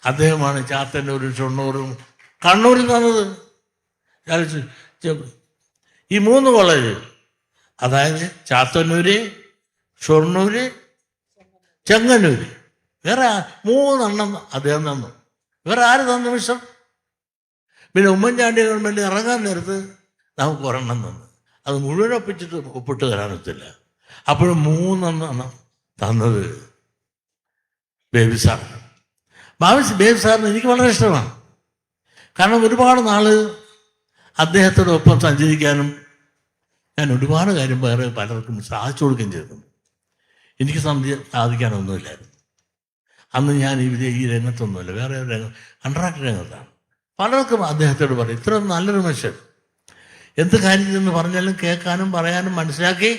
അദ്ദേഹമാണ് ചാത്തന്നൂരും ഷൊർണൂരും കണ്ണൂരിൽ തന്നത്. ഈ 3 കോളേജ്, അതായത് ചാത്തന്നൂര്, ഷൊർണൂര്, ചെങ്ങന്നൂര്, വേറെ 3 അദ്ദേഹം തന്നു. വേറെ ആര് തന്നു മിസ്റ്റർ? പിന്നെ ഉമ്മൻചാണ്ടി ഗവൺമെൻറ് ഇറങ്ങാൻ നേരത്ത് നമുക്ക് 1 തന്നു. അത് മുഴുവൻ ഒപ്പിട്ട് തരാനൊത്തില്ല. അപ്പോഴും 3 തന്നത് ബേബി സാർ. ബേബി സാറിന് എനിക്ക് വളരെ ഇഷ്ടമാണ്. കാരണം ഒരുപാട് നാൾ അദ്ദേഹത്തോടൊപ്പം സഞ്ചരിക്കാനും ഞാൻ ഒരുപാട് കാര്യം വേറെ പലർക്കും സാധിച്ചു കൊടുക്കുകയും ചെയ്തു. എനിക്ക് സാധിക്കാനൊന്നുമില്ലായിരുന്നു. അന്ന് ഞാൻ ഈ രംഗത്തൊന്നുമില്ല, വേറെ ഒരു കോൺട്രാക്ട് രംഗത്താണ്. പലർക്കും അദ്ദേഹത്തോട് പറയും, ഇത്ര നല്ലൊരു മനുഷ്യൻ, എന്ത് കാര്യം എന്ന് പറഞ്ഞാലും കേൾക്കാനും പറയാനും മനസ്സിലാക്കി,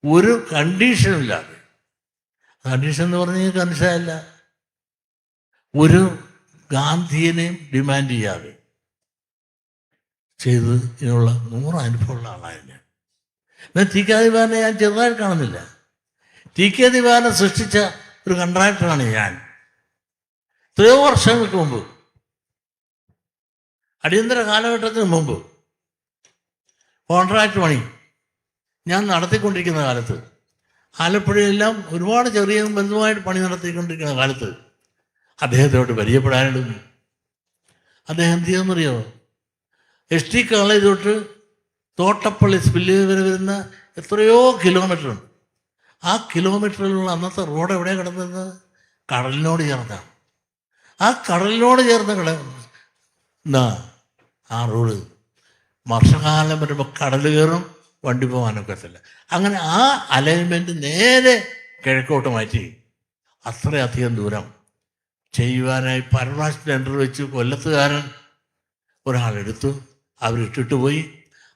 ഒരു കണ്ടീഷനില്ലാതെ. കണ്ടീഷൻ എന്ന് പറഞ്ഞാൽ മനസ്സിലായില്ല. ഒരു ഗാന്ധിയനെയും ഡിമാൻഡ് ചെയ്യാതെ ചെയ്ത് ഇതിനുള്ള 100 അനുഭവമുള്ള ആളായിരുന്നു ഞാൻ. എന്നാൽ ടി കെ ദിവാനെ ഞാൻ ചെറുതായിട്ട് കാണുന്നില്ല. ടി കെ ദിവാനെ സൃഷ്ടിച്ച ഒരു കോൺട്രാക്ടറാണ് ഞാൻ. എത്രയോ വർഷങ്ങൾക്ക് മുമ്പ്, അടിയന്തര കാലഘട്ടത്തിന് മുമ്പ് കോൺട്രാക്ട് പണി ഞാൻ നടത്തിക്കൊണ്ടിരിക്കുന്ന കാലത്ത്, ആലപ്പുഴയെല്ലാം ഒരുപാട് ചെറിയ വലുതുമായിട്ട് പണി നടത്തിക്കൊണ്ടിരിക്കുന്ന കാലത്ത് അദ്ദേഹത്തോട്ട് പരിചയപ്പെടാനുണ്ട്. അദ്ദേഹം എന്ത് ചെയ്യുമെന്നറിയോ? ST കോളേജ് തൊട്ട് തോട്ടപ്പള്ളി സ്പില്ല് വരെ വരുന്ന എത്രയോ കിലോമീറ്ററുണ്ട്. ആ കിലോമീറ്ററിലുള്ള അന്നത്തെ റോഡ് എവിടെ കിടന്നത്? കടലിനോട് ചേർന്നാണ്. ആ കടലിനോട് ചേർന്ന് ആ റോഡ് വർഷകാലം വരുമ്പോൾ കടൽ കയറും, വണ്ടി പോകാനൊക്കത്തില്ല. അങ്ങനെ ആ അലൈൻമെൻറ്റ് നേരെ കിഴക്കോട്ട് മാറ്റി അത്രയധികം ദൂരം ചെയ്യുവാനായി പരമാവധി ടെൻഡർ വെച്ച് കൊല്ലത്തുകാരൻ ഒരാളെടുത്തു. അവരിട്ടിട്ട് പോയി.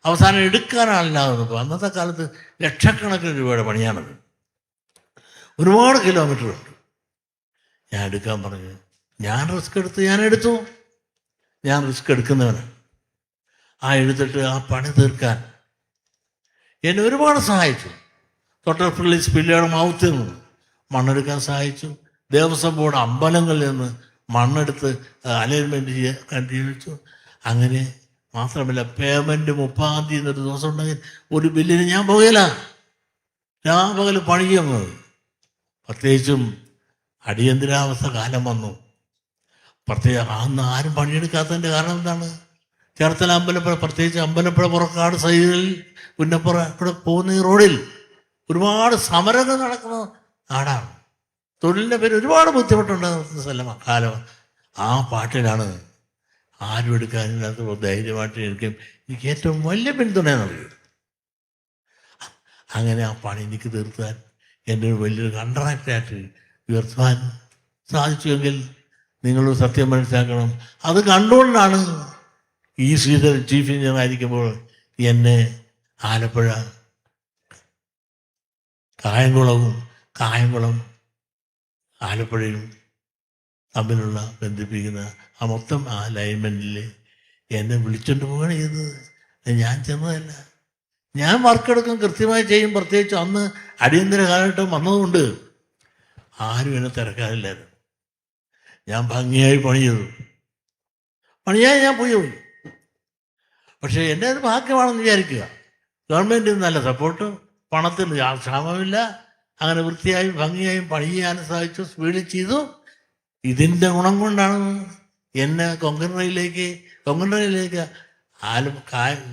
അവസാനം എടുക്കാനാളില്ലാതെ വന്നപ്പോൾ, അന്നത്തെ കാലത്ത് ലക്ഷക്കണക്കിന് രൂപയുടെ പണിയാണത്, ഒരുപാട് കിലോമീറ്ററുണ്ട്. ഞാൻ എടുക്കാൻ പറഞ്ഞു. ഞാൻ റിസ്ക് എടുത്തു. ഞാൻ റിസ്ക് എടുക്കുന്നവനാണ്. എടുത്തിട്ട് ആ പണി തീർക്കാൻ എന്നെ ഒരുപാട് സഹായിച്ചു. തൊട്ടപ്പള്ളി സ്പില്ലയുടെ മൗത്തിൽ നിന്ന് മണ്ണെടുക്കാൻ സഹായിച്ചു. ദേവസ്വം ബോർഡ് അമ്പലങ്ങളിൽ നിന്ന് മണ്ണെടുത്ത് അലൈൻമെൻറ്റ് ചെയ്യാൻ തീരുമാനിച്ചു. അങ്ങനെ മാത്രമല്ല, പേയ്മെൻറ്റ് 30-ാം തീയതി എന്നൊരു ദിവസം ഉണ്ടെങ്കിൽ ഒരു ബില്ലിന് ഞാൻ പോകില്ല, രാപകൽ പണിയുന്നത്. പ്രത്യേകിച്ചും അടിയന്തരാവസ്ഥ കാലം വന്നു. അന്ന് ആരും പണിയെടുക്കാത്തതിൻ്റെ കാരണം എന്താണ്? ചേർത്തല അമ്പലപ്പുഴ, പ്രത്യേകിച്ച് അമ്പലപ്പുഴ പുറക്കാട് സൈഡിൽ പുന്നപ്പുറ ഇവിടെ പോകുന്ന ഈ റോഡിൽ ഒരുപാട് സമരങ്ങൾ നടക്കുന്ന നാടാണ്. തൊഴിലിൻ്റെ പേര് ഒരുപാട് ബുദ്ധിമുട്ടുണ്ടാകുന്ന സ്ഥലമാണ് കാലം. ആ പാട്ടിലാണ് ആരും എടുക്കാനില്ലാത്ത ധൈര്യമായിട്ട് എനിക്ക് ഏറ്റവും വലിയ പിന്തുണ നൽകിയത്. അങ്ങനെ ആ പണി എനിക്ക് തീർത്താൻ എൻ്റെ ഒരു വലിയൊരു കോൺട്രാക്റ്റായിട്ട് ഉയർത്താൻ സാധിച്ചുവെങ്കിൽ നിങ്ങൾ സത്യം മനസ്സിലാക്കണം. അത് കണ്ടുകൊണ്ടാണ് ഈ ശ്രീധരൻ ചീഫ് എഞ്ചിനീയർ ആയിരിക്കുമ്പോൾ എന്നെ ആലപ്പുഴ കായംകുളം ആലപ്പുഴയും തമ്മിലുള്ള ബന്ധിപ്പിക്കുന്ന ആ മൊത്തം ആ ലൈൻമെൻറ്റിൽ എന്നെ വിളിച്ചുകൊണ്ട് പോവുകയാണ് ചെയ്തത്. ഞാൻ ചെന്നതല്ല. ഞാൻ വർക്കെടുക്കും, കൃത്യമായി ചെയ്യും. പ്രത്യേകിച്ച് അന്ന് അടിയന്തര കാലഘട്ടം വന്നതുകൊണ്ട് ആരും എന്നെ തിരക്കാറില്ലായിരുന്നു. ഞാൻ ഭംഗിയായി പണി ചെയ്തു. പണിയായി ഞാൻ പോയി. പക്ഷേ എൻ്റെ അത് ഭാഗ്യമാണെന്ന് വിചാരിക്കുക. ഗവൺമെൻറ്റിൽ നിന്ന് നല്ല സപ്പോർട്ട്, പണത്തിന് ക്ഷാമമില്ല. അങ്ങനെ വൃത്തിയായും ഭംഗിയായും പണി ചെയ്യാനും സാധിച്ചു, സ്പീഡിൽ ചെയ്തു. ഇതിൻ്റെ ഗുണം കൊണ്ടാണ് എന്നെ കൊങ്കൺ റെയിലേക്ക്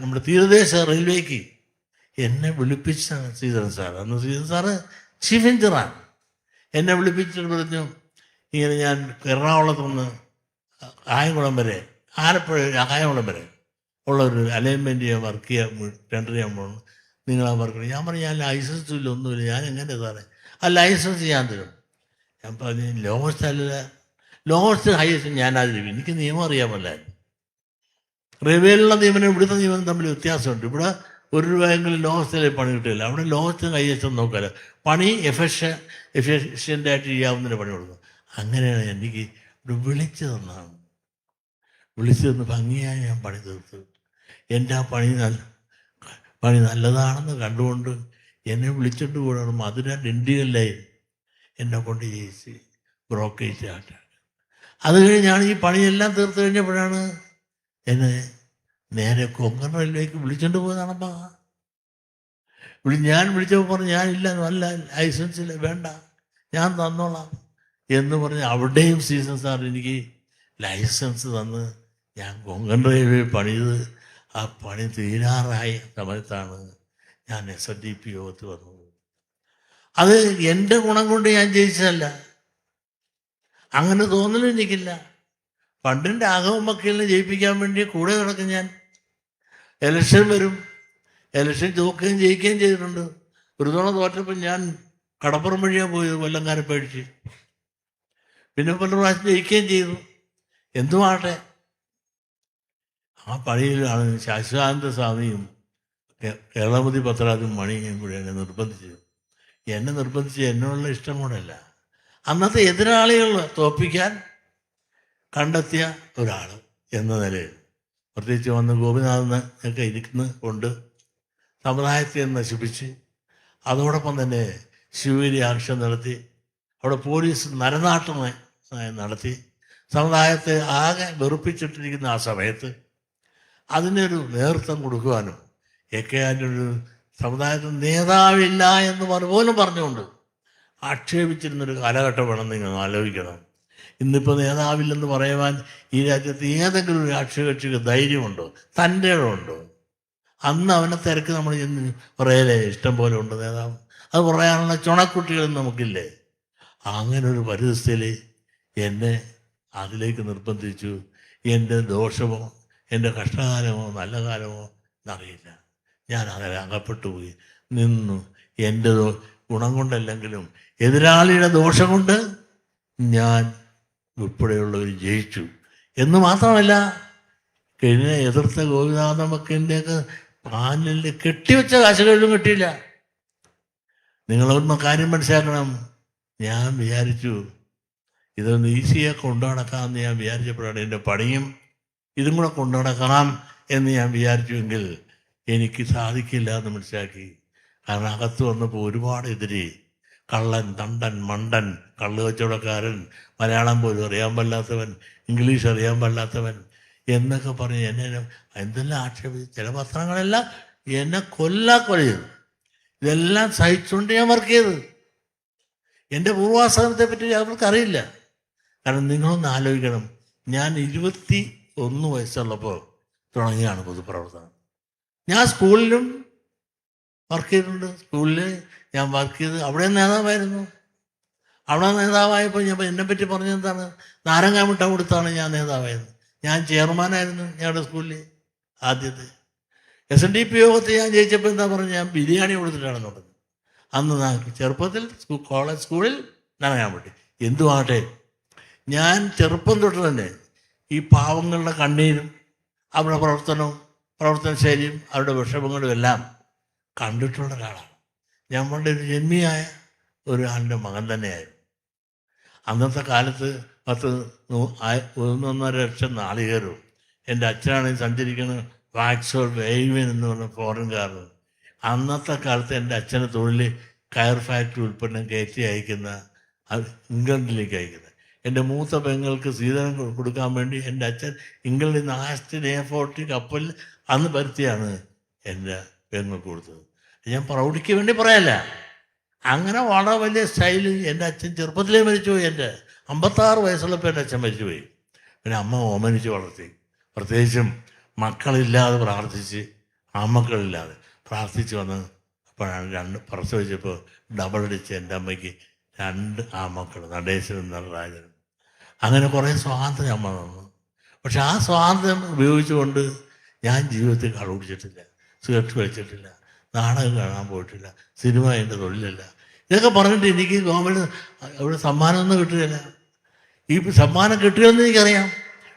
നമ്മുടെ തീരദേശ റെയിൽവേക്ക് എന്നെ വിളിപ്പിച്ചാണ് ശ്രീധരൻ സാർ. അന്ന് ശ്രീധരൻ സാറ് ചീഫ് എഞ്ചിനീയറാണ്. എന്നെ വിളിപ്പിച്ചിട്ട് പറഞ്ഞു, ഇങ്ങനെ ഞാൻ എറണാകുളത്ത് നിന്ന് കായംകുളം വരെ, ആലപ്പുഴ കായംകുളം വരെ ഉള്ളൊരു അലൈൻമെൻറ്റ് ചെയ്യാൻ വർക്ക് ചെയ്യാൻ ടെൻഡർ ചെയ്യാൻ പോകണം, നിങ്ങൾ ആ വർക്ക്. ഞാൻ പറഞ്ഞു, ഞാൻ ലൈസൻസ് ഇല്ല, ഒന്നുമില്ല, ഞാൻ എങ്ങനെ സാറേ ആ ലൈസൻസ് ചെയ്യാൻ തരും? ഞാൻ പറഞ്ഞു, ലോവസ്റ്റ് ഹയസ്റ്റ് ഞാനതിൽ എനിക്ക് നിയമം അറിയാമല്ലായിരുന്നു. റെയിൽവേയിലുള്ള നിയമനം ഇവിടുത്തെ നിയമനം തമ്മിൽ വ്യത്യാസമുണ്ട്. ഇവിടെ 1 രൂപയെങ്കിലും ലോവസ്റ്റിലെ പണി കിട്ടില്ല. അവിടെ ലോവസ്റ്റ് ഹയസ്റ്റ് നോക്കാല്ല. പണി എഫിഷ്യൻ്റായിട്ട് ചെയ്യാവുന്നതിന് പണി കൊടുക്കും. അങ്ങനെയാണ് എനിക്ക് ഇവിടെ വിളിച്ചു തന്നാണ്. വിളിച്ചു തന്ന് ഭംഗിയായി ഞാൻ പണി തീർത്തു. എൻ്റെ ആ പണി നല്ലതാണെന്ന് കണ്ടുകൊണ്ട് എന്നെ വിളിച്ചിട്ട് കൂടാണ് മധുര ഡിണ്ടിയല്ലേ എന്നെ കൊണ്ട് ജയിച്ച് ബ്രോക്കേജ് ആട്ടാണ്. അത് കഴിഞ്ഞാണ് ഈ പണിയെല്ലാം തീർത്ത് കഴിഞ്ഞപ്പോഴാണ് എന്നെ നേരെ കൊങ്കൺ റെയിൽവേക്ക് വിളിച്ചുകൊണ്ട് പോയതാണപ്പാ. ഞാൻ വിളിച്ചപ്പോൾ പറഞ്ഞു ഞാനില്ല, നല്ല ലൈസൻസില്ല, വേണ്ട ഞാൻ തന്നോളാം എന്ന് പറഞ്ഞ് അവിടെയും സീസൺ സാർ എനിക്ക് ലൈസൻസ് തന്ന് ഞാൻ കൊങ്കൺ റെയിൽവേ പണിത് ആ പണി തീരാറായ സമയത്താണ് ഞാൻ SNDP യോഗത്ത് വന്നത്. അത് എൻ്റെ ഗുണം കൊണ്ട് ഞാൻ ജയിച്ചതല്ല, അങ്ങനെ തോന്നലും എനിക്കില്ല. പണ്ടിൻ്റെ ആഘവും വക്കീലിനെ ജയിപ്പിക്കാൻ വേണ്ടി കൂടെ നടക്കും ഞാൻ. ഇലക്ഷൻ വരും, ഇലക്ഷൻ തോക്കുകയും ജയിക്കുകയും ചെയ്തിട്ടുണ്ട്. ഒരു തവണ തോറ്റപ്പോൾ ഞാൻ കടപ്പുറം വഴിയാണ് പോയത്, കൊല്ലംകാരെ പേടിച്ച്. പിന്നെ പല പ്രാവശ്യം ജയിക്കുകയും ചെയ്തു. എന്തുമാട്ടെ, ആ പണിയിലാണ് ശാശ്വാനന്ദ സ്വാമിയും കേരളമതി പത്രാതും മണിയും കൂടെ എന്നെ നിർബന്ധിച്ചത്. എന്നെ നിർബന്ധിച്ച് എന്നോടുള്ള ഇഷ്ടം കൊണ്ടല്ല, അന്നത്തെ എതിരാളികൾ തോൽപ്പിക്കാൻ കണ്ടെത്തിയ ഒരാൾ എന്ന നിലയിൽ, പ്രത്യേകിച്ച് വന്ന് ഗോപിനാഥനൊക്കെ ഇരിക്കുന്ന കൊണ്ട് സമുദായത്തെ നശിപ്പിച്ച് അതോടൊപ്പം തന്നെ ശിവഗിരി ആക്ഷൻ നടത്തി, അവിടെ പോലീസ് നരനാട്ടം നടത്തി സമുദായത്തെ ആകെ വെറുപ്പിച്ചിട്ടിരിക്കുന്ന ആ സമയത്ത് അതിനൊരു നേതൃത്വം കൊടുക്കുവാനും ആൻ്റണിയൊരു സമുദായത്തിന് നേതാവില്ല എന്ന് പോലും പറഞ്ഞുകൊണ്ട് ആക്ഷേപിച്ചിരുന്നൊരു കാലഘട്ടം വേണം നിങ്ങൾ ആലോചിക്കണം. ഇന്നിപ്പോൾ നേതാവില്ലെന്ന് പറയുവാൻ ഈ രാജ്യത്ത് ഏതെങ്കിലും ഒരു രാഷ്ട്രീയ കക്ഷിക്ക് ധൈര്യമുണ്ടോ, തൻ്റെ ഇടമുണ്ടോ? അന്ന് അവനെ തിരക്ക് നമ്മൾ ചെന്ന് പറയലേ, ഇഷ്ടം പോലെ ഉണ്ട് നേതാവ്, അത് പറയാനുള്ള ചുണക്കുട്ടികളും നമുക്കില്ലേ? അങ്ങനെ ഒരു പരിസ്ഥിതിയിൽ എന്നെ അതിലേക്ക് നിർബന്ധിച്ചു. എൻ്റെ ദോഷമോ എൻ്റെ കഷ്ടകാലമോ നല്ല കാലമോ എന്നറിയില്ല, ഞാൻ അങ്ങനെ അകപ്പെട്ടു പോയി നിന്നു. എൻ്റെ ഗുണം കൊണ്ടല്ലെങ്കിലും എതിരാളിയുടെ ദോഷം കൊണ്ട് ഞാൻ ഉൾപ്പെടെയുള്ളവർ ജയിച്ചു എന്ന് മാത്രമല്ല, കഴിഞ്ഞ എതിർത്ത ഗോപിനാഥ മക്കൻ്റെയൊക്കെ പാനലിൽ കെട്ടിവെച്ച കാശുകളിലും കിട്ടിയില്ല. നിങ്ങളൊന്ന് കാര്യം മനസ്സിലാക്കണം. ഞാൻ വിചാരിച്ചു ഇതൊന്ന് ഈസിയായി കൊണ്ടു നടക്കാമെന്ന് ഞാൻ വിചാരിച്ചപ്പോഴാണ് എൻ്റെ പണിയും ഇതും കൂടെ കൊണ്ടു നടക്കണം എന്ന് ഞാൻ വിചാരിച്ചുവെങ്കിൽ എനിക്ക് സാധിക്കില്ല എന്ന് മനസ്സിലാക്കി. കാരണം അകത്ത് വന്നപ്പോൾ ഒരുപാട് എതിരെ, കള്ളൻ, തണ്ടൻ, മണ്ടൻ, കള്ളു കച്ചവടക്കാരൻ, മലയാളം പോലും അറിയാൻ പാടില്ലാത്തവൻ, ഇംഗ്ലീഷ് അറിയാൻ പാടില്ലാത്തവൻ എന്നൊക്കെ പറഞ്ഞ് എന്നെ എന്തെല്ലാം ആക്ഷേപിച്ചു. ചില പത്രങ്ങളെല്ലാം എന്നെ കൊല ചെയ്തു. ഇതെല്ലാം സഹിച്ചുകൊണ്ട് ഞാൻ വർക്ക് ചെയ്ത്. എൻ്റെ പൂർവാശ്രമത്തെ പറ്റി അവർക്കറിയില്ല. കാരണം നിങ്ങളൊന്ന് ആലോചിക്കണം, ഞാൻ 21 വയസ്സുള്ളപ്പോൾ തുടങ്ങിയാണ് പൊതുപ്രവർത്തനം. ഞാൻ സ്കൂളിലും വർക്ക് ചെയ്തിട്ടുണ്ട്. സ്കൂളിൽ ഞാൻ വർക്ക് ചെയ്ത് അവിടെ നേതാവായിരുന്നു. അവിടെ നേതാവായപ്പോൾ ഞാൻ എന്നെപ്പറ്റി പറഞ്ഞെന്താണ്, നാരങ്ങാമിട്ട കൊടുത്താണ് ഞാൻ നേതാവായത്. ഞാൻ ചെയർമാനായിരുന്നു ഞങ്ങളുടെ സ്കൂളിൽ ആദ്യത്തെ. SNDP യോഗത്തിൽ ഞാൻ ജയിച്ചപ്പോൾ എന്താ പറഞ്ഞ്, ഞാൻ ബിരിയാണി കൊടുത്തിട്ടാണ് തുടങ്ങുന്നത്. അന്ന് ചെറുപ്പത്തിൽ സ്കൂളിൽ നനയാൻ പറ്റി. എന്തുമാകട്ടെ, ഞാൻ ചെറുപ്പം തൊട്ട് തന്നെ ഈ പാവങ്ങളുടെ കണ്ണീരും അവരുടെ പ്രവർത്തന ശൈലിയും അവരുടെ വിഷമങ്ങളും എല്ലാം കണ്ടിട്ടുള്ള ഒരാളാണ്. ഞമ്മളുടെ ഒരു ജന്മിയായ ഒരാളുടെ മകൻ തന്നെയായിരുന്നു. അന്നത്തെ കാലത്ത് 1.5 ലക്ഷം നാളികേരവും എൻ്റെ അച്ഛനാണെങ്കിൽ സഞ്ചരിക്കുന്ന വാക്സോൾ വെയ്വിൻ എന്ന് പറഞ്ഞ ഫോറിൻ കാറിൽ. അന്നത്തെ കാലത്ത് എൻ്റെ അച്ഛൻ്റെ തൊഴിൽ കയർ ഫാക്ടറി ഉൽപ്പന്നം കയറ്റി അയക്കുന്ന, ഇംഗ്ലണ്ടിലേക്ക് അയക്കുന്നത്. എൻ്റെ മൂത്ത പെങ്ങൾക്ക് സീതനം കൊടുക്കാൻ വേണ്ടി എൻ്റെ അച്ഛൻ ഇംഗ്ലണ്ടിൽ നിന്ന് ആസ്റ്റിൻ A40 കപ്പലിൽ അന്ന് പരുത്തിയാണ് എൻ്റെ പെങ്ങൾക്ക് കൊടുത്തത്. ഞാൻ പ്രൗഢിക്ക് വേണ്ടി പറയല്ല, അങ്ങനെ വളരെ വലിയ സ്റ്റൈലിൽ എൻ്റെ അച്ഛൻ ചെറുപ്പത്തിലേ മരിച്ചുപോയി. എൻ്റെ 56 വയസ്സുള്ളപ്പോൾ എൻ്റെ അച്ഛൻ മരിച്ചുപോയി. പിന്നെ അമ്മ ഓമനിച്ച് വളർത്തി. പ്രത്യേകിച്ചും മക്കളില്ലാതെ പ്രാർത്ഥിച്ച്, ആമക്കളില്ലാതെ പ്രാർത്ഥിച്ച് വന്ന് അപ്പോഴാണ് പ്രസവിച്ചപ്പോൾ ഡബിളടിച്ച് എൻ്റെ അമ്മയ്ക്ക് 2 ആമക്കൾ, നടേശനും നടരാജനും. അങ്ങനെ കുറേ സ്വാതന്ത്ര്യം അമ്മ തന്നു. പക്ഷെ ആ സ്വാതന്ത്ര്യം ഉപയോഗിച്ചുകൊണ്ട് ഞാൻ ജീവിതത്തിൽ കള്ളുപിടിച്ചിട്ടില്ല, സിഗരറ്റ് വലിച്ചിട്ടില്ല, നാടകം കാണാൻ പോയിട്ടില്ല, സിനിമ എൻ്റെ തൊഴിലല്ല. ഇതൊക്കെ പറഞ്ഞിട്ട് എനിക്ക് ഗവൺമെൻറ് ഇവിടെ സമ്മാനമൊന്നും കിട്ടുകയില്ല. ഈ സമ്മാനം കിട്ടുകയെന്ന് എനിക്കറിയാം.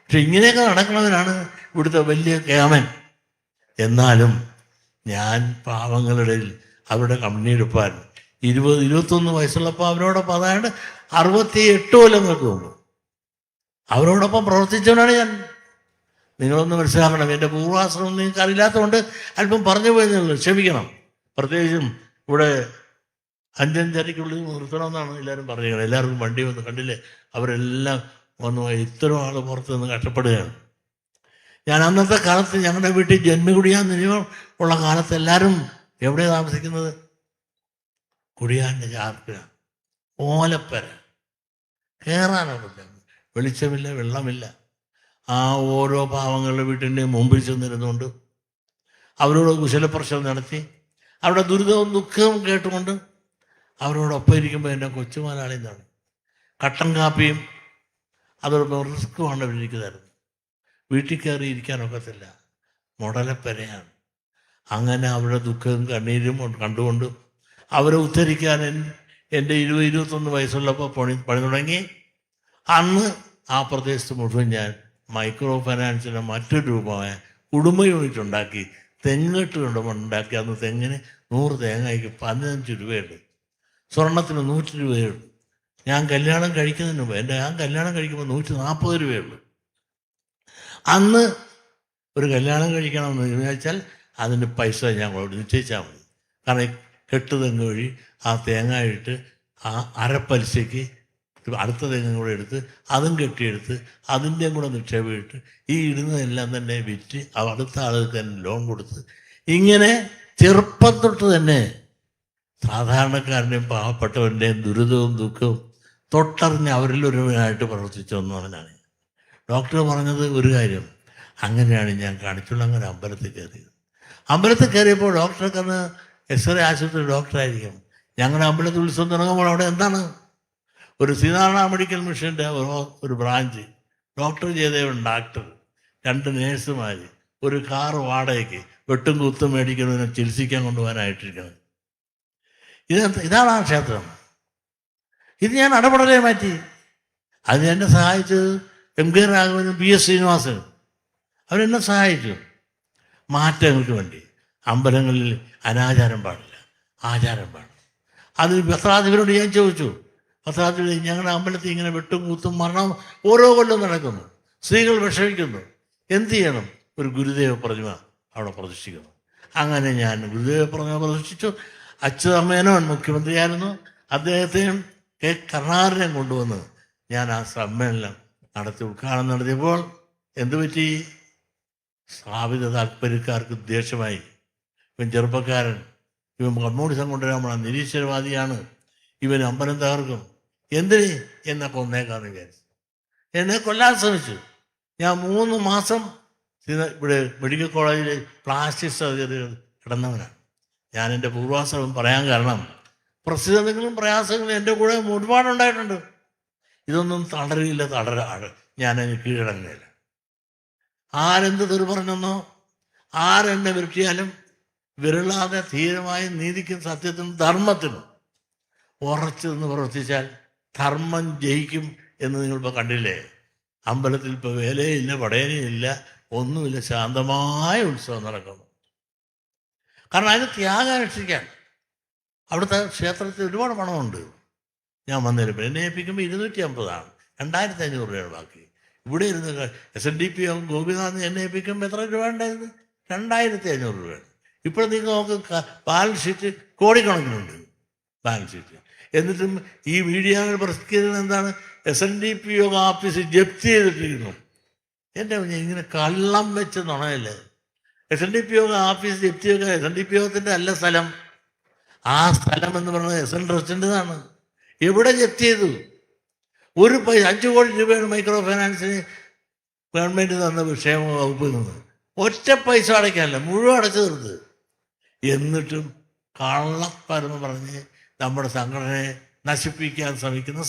പക്ഷെ ഇങ്ങനെയൊക്കെ നടക്കുന്നവരാണ് ഇവിടുത്തെ വലിയ കേമൻ. എന്നാലും ഞാൻ പാവങ്ങളുടെ അവരുടെ കമ്പനി എടുപ്പാൻ 21 വയസ്സുള്ളപ്പോൾ അവരോടൊപ്പം, അതായത് 68 കൊല്ലങ്ങൾക്ക് മുമ്പ് അവരോടൊപ്പം പ്രവർത്തിച്ചവനാണ് ഞാൻ. നിങ്ങളൊന്ന് മനസ്സിലാക്കണം. എൻ്റെ പൂർവാശ്രമം നിങ്ങൾക്ക് അറിയില്ലാത്തതുകൊണ്ട് അല്പം പറഞ്ഞു പോയതുള്ളൂ, ക്ഷമിക്കണം. പ്രത്യേകിച്ചും ഇവിടെ 5:30-ക്കുള്ളിൽ നിർത്തണമെന്നാണ് എല്ലാവരും പറയുന്നത്. എല്ലാവർക്കും വണ്ടി വന്ന് കണ്ടില്ലേ, അവരെല്ലാം വന്നു. ഇത്തരം ആൾ പുറത്ത് നിന്ന് കഷ്ടപ്പെടുകയാണ്. ഞാൻ അന്നത്തെ കാലത്ത് ഞങ്ങളുടെ വീട്ടിൽ ജന്മകുടിയാൻ നിയമം ഉള്ള കാലത്ത് എല്ലാവരും എവിടെയാണ് താമസിക്കുന്നത്? കുടിയാൻ്റെ ചാർക്കുക, ഓലപ്പര, കയറാനൊന്നുമില്ല, വെളിച്ചമില്ല, വെള്ളമില്ല. ആ ഓരോ പാവങ്ങളുടെ വീട്ടിൻ്റെ മുമ്പിൽ ചെന്നിരുന്നുകൊണ്ട് അവരോട് കുശലപ്രശ്നം നടത്തി അവരുടെ ദുരിതവും ദുഃഖവും കേട്ടുകൊണ്ട് അവരോടൊപ്പം ഇരിക്കുമ്പോൾ എൻ്റെ കൊച്ചുമാലാളി എന്താണ് കട്ടൻ കാപ്പിയും അതോടൊപ്പം റിസ്ക്കുമാണ് അവരിരിക്കുന്നതായിരുന്നു. വീട്ടിൽ കയറി ഇരിക്കാനൊക്കത്തില്ല, മുടലപ്പരയാണ്. അങ്ങനെ അവരുടെ ദുഃഖവും കണ്ണീരും കണ്ടുകൊണ്ട് അവരെ ഉദ്ധരിക്കാൻ എൻ്റെ 20-21 വയസ്സുള്ളപ്പോൾ പണി തുടങ്ങി. അന്ന് ആ പ്രദേശത്ത് മുഴുവൻ ഞാൻ മൈക്രോ ഫൈനാൻസിൻ്റെ മറ്റൊരു രൂപമായ കുടുംബ യൂണിറ്റ് ഉണ്ടാക്കി, തെങ്ങിട്ട് കൊണ്ടുണ്ടാക്കി. അന്ന് തെങ്ങിന് 100 തേങ്ങയ്ക്ക് 15 രൂപയുണ്ട്, സ്വർണത്തിന് 100 രൂപയുള്ളൂ. ഞാൻ കല്യാണം കഴിക്കുന്നതിന് മുമ്പ് ഞാൻ കല്യാണം കഴിക്കുമ്പോൾ 140 രൂപയുള്ളൂ. അന്ന് ഒരു കല്യാണം കഴിക്കണമെന്ന് വിചാരിച്ചാൽ അതിന് പൈസ ഞാൻ നിശ്ചയിച്ചാൽ മതി. കാരണം കെട്ട് തെങ്ങ് വഴി ആ തേങ്ങ ഇട്ട് ആ അരപ്പലിശയ്ക്ക് അടുത്ത തെങ്ങും കൂടെ എടുത്ത് അതും കെട്ടിയെടുത്ത് അതിൻ്റെയും കൂടെ നിക്ഷേപം ഇട്ട് ഈ ഇടുന്നതെല്ലാം തന്നെ വിറ്റ് അടുത്ത ആളുകൾക്ക് തന്നെ ലോൺ കൊടുത്ത്, ഇങ്ങനെ ചെറുപ്പം തൊട്ട് തന്നെ സാധാരണക്കാരൻ്റെയും പാവപ്പെട്ടവൻ്റെയും ദുരിതവും ദുഃഖവും തൊട്ടറിഞ്ഞ് അവരിലൊരുവനായിട്ട് പ്രവർത്തിച്ചു വന്നവനാണ്. ഡോക്ടർ പറഞ്ഞത് ഒരു കാര്യം, അങ്ങനെയാണ് ഞാൻ കാണിച്ചുള്ള അങ്ങനെ അമ്പലത്തിൽ കയറിയത്. അമ്പലത്തിൽ കയറിയപ്പോൾ ഡോക്ടർക്ക് അന്ന് എക്സ്റേ ആശുപത്രി ഡോക്ടറായിരിക്കും. ഞങ്ങളുടെ അമ്പലത്തിൽ ഉത്സവം തുടങ്ങുമ്പോൾ അവിടെ എന്താണ്, ഒരു ശ്രീനാരായണ മെഡിക്കൽ മിഷൻ്റെ ഒരു ബ്രാഞ്ച്, ഡോക്ടർ ജയദേവൻ ഡാക്ടർ, 2 നേഴ്സുമാർ, ഒരു കാറ് വാടകയ്ക്ക് വെട്ടും കുത്തും മേടിക്കുന്നതിനെ ചികിത്സിക്കാൻ കൊണ്ടുപോകാനായിട്ടിരിക്കുന്നത്. ഇതാണ് ആ ക്ഷേത്രം. ഇത് ഞാൻ അടപടലേ മാറ്റി. അത് എന്നെ സഹായിച്ചത് MK രാഘവനും PS ശ്രീനിവാസനും അവരെന്നെ സഹായിച്ചു. മാറ്റങ്ങൾക്ക് വേണ്ടി അമ്പലങ്ങളിൽ അനാചാരം പാടില്ല, ആചാരം പാടില്ല. അതിന് പത്രാധിപരോട് ഞാൻ ചോദിച്ചു, പത്രാധിപതി ഞങ്ങളുടെ അമ്പലത്തിൽ ഇങ്ങനെ വെട്ടും കൂത്തും മരണം ഓരോ കൊല്ലം നടക്കുന്നു, സ്ത്രീകൾ വിഷമിക്കുന്നു, എന്ത് ചെയ്യണം? ഒരു ഗുരുദേവ പ്രതിമ അവിടെ പ്രതിഷ്ഠിക്കുന്നു. അങ്ങനെ ഞാൻ ഗുരുദേവ പ്രതിമ പ്രതിഷ്ഠിച്ചു. അച്യുതമേനോൻ മുഖ്യമന്ത്രിയായിരുന്നു, അദ്ദേഹത്തെയും K. കരുണാകരനെയും കൊണ്ടുവന്ന് ഞാൻ ആ സമ്മേളനം നടത്തി ഉദ്ഘാടനം നടത്തിയപ്പോൾ എന്തുപറ്റി? സ്ഥാപിത താല്പര്യക്കാർക്ക് ദേഷ്യമായി. ഇവൻ ചെറുപ്പക്കാരൻ, ഇവൻ കമ്മ്യൂണിസം കൊണ്ടുവരാൻ നിരീശ്വരവാദിയാണ്, ഇവൻ അമ്പലം തകർക്കും, എന്തിന് എന്നെ കൊന്നേക്കാന്ന് വിചാരിച്ചു. എന്നെ കൊല്ലാൻ ശ്രമിച്ചു. ഞാൻ 3 മാസം ഇവിടെ മെഡിക്കൽ കോളേജിൽ പ്ലാസ്റ്റിക് സർജറി കിടന്നവനാണ്. ഞാൻ എൻ്റെ പൂർവാശ്രമം പറയാൻ കാരണം പ്രസിദ്ധങ്ങളും പ്രയാസങ്ങളും എൻ്റെ കൂടെ ഒരുപാടുണ്ടായിട്ടുണ്ട്. ഇതൊന്നും തളരില്ല, ഞാനതിന് കീഴടങ്ങില്ല. ആരെന്ത് തെറി പറഞ്ഞെന്നോ, ആരെന്നെ വിരട്ടിയാലും വിരളാതെ ധീരമായ നീതിക്കും സത്യത്തിനും ധർമ്മത്തിനും ഉറച്ചു നിന്ന് പ്രവർത്തിച്ചാൽ ധർമ്മം ജയിക്കും എന്ന് നിങ്ങളിപ്പോൾ കണ്ടില്ലേ. അമ്പലത്തിൽ ഇപ്പോൾ വേലയില്ല, പടയനയില്ല, ഒന്നുമില്ല, ശാന്തമായ ഉത്സവം നടക്കുന്നു. കാരണം അതിന് ത്യാഗം രക്ഷിക്കാൻ അവിടുത്തെ ക്ഷേത്രത്തിൽ ഒരുപാട് പണമുണ്ട്. ഞാൻ വന്നിരുമ്പോൾ എന്നെ ഏൽപ്പിക്കുമ്പോൾ 250 2500 രൂപയാണ് ബാക്കി. ഇവിടെ ഇരുന്ന് SNDP ഗോപിനാഥ് എന്നെ ഏൽപ്പിക്കുമ്പോൾ എത്ര രൂപ ഉണ്ടായിരുന്നു? 2500 രൂപയാണ്. ഇപ്പോൾ നിങ്ങൾ നോക്ക്, ബാലൻസ് ഷീറ്റ് കോടിക്കണക്കിനുണ്ട് ബാലൻസ് ഷീറ്റ്. എന്നിട്ടും ഈ മീഡിയകൾ പ്രസിദ്ധീകരിക്കുന്നത് എന്താണ്? SNDP ഓഫീസ് ജപ്തി ചെയ്തിട്ടിരിക്കുന്നു. എൻ്റെ ഇങ്ങനെ കള്ളം വെച്ച് നുണയല്ലേ. SNDP ഓഫീസ് ജപ്തി ചെയ്യുക SNDP അല്ല സ്ഥലം. ആ സ്ഥലം എന്ന് പറയുന്നത് SN ട്രസ്റ്റിൻ്റെതാണ്. എവിടെ ജപ്തി ചെയ്തു? ഒരു 5 കോടി രൂപയാണ് മൈക്രോ ഫൈനാൻസിന് ഗവൺമെൻറ് തന്ന ക്ഷേമ വകുപ്പിൽ നിന്ന്. ഒറ്റ പൈസ അടയ്ക്കാനല്ല, മുഴുവൻ അടച്ചു തീർത്ത്. എന്നിട്ടും കള്ളപ്പരെന്ന് പറഞ്ഞ് നമ്മുടെ സംഘടനയെ നശിപ്പിക്കാൻ ശ്രമിക്കുന്ന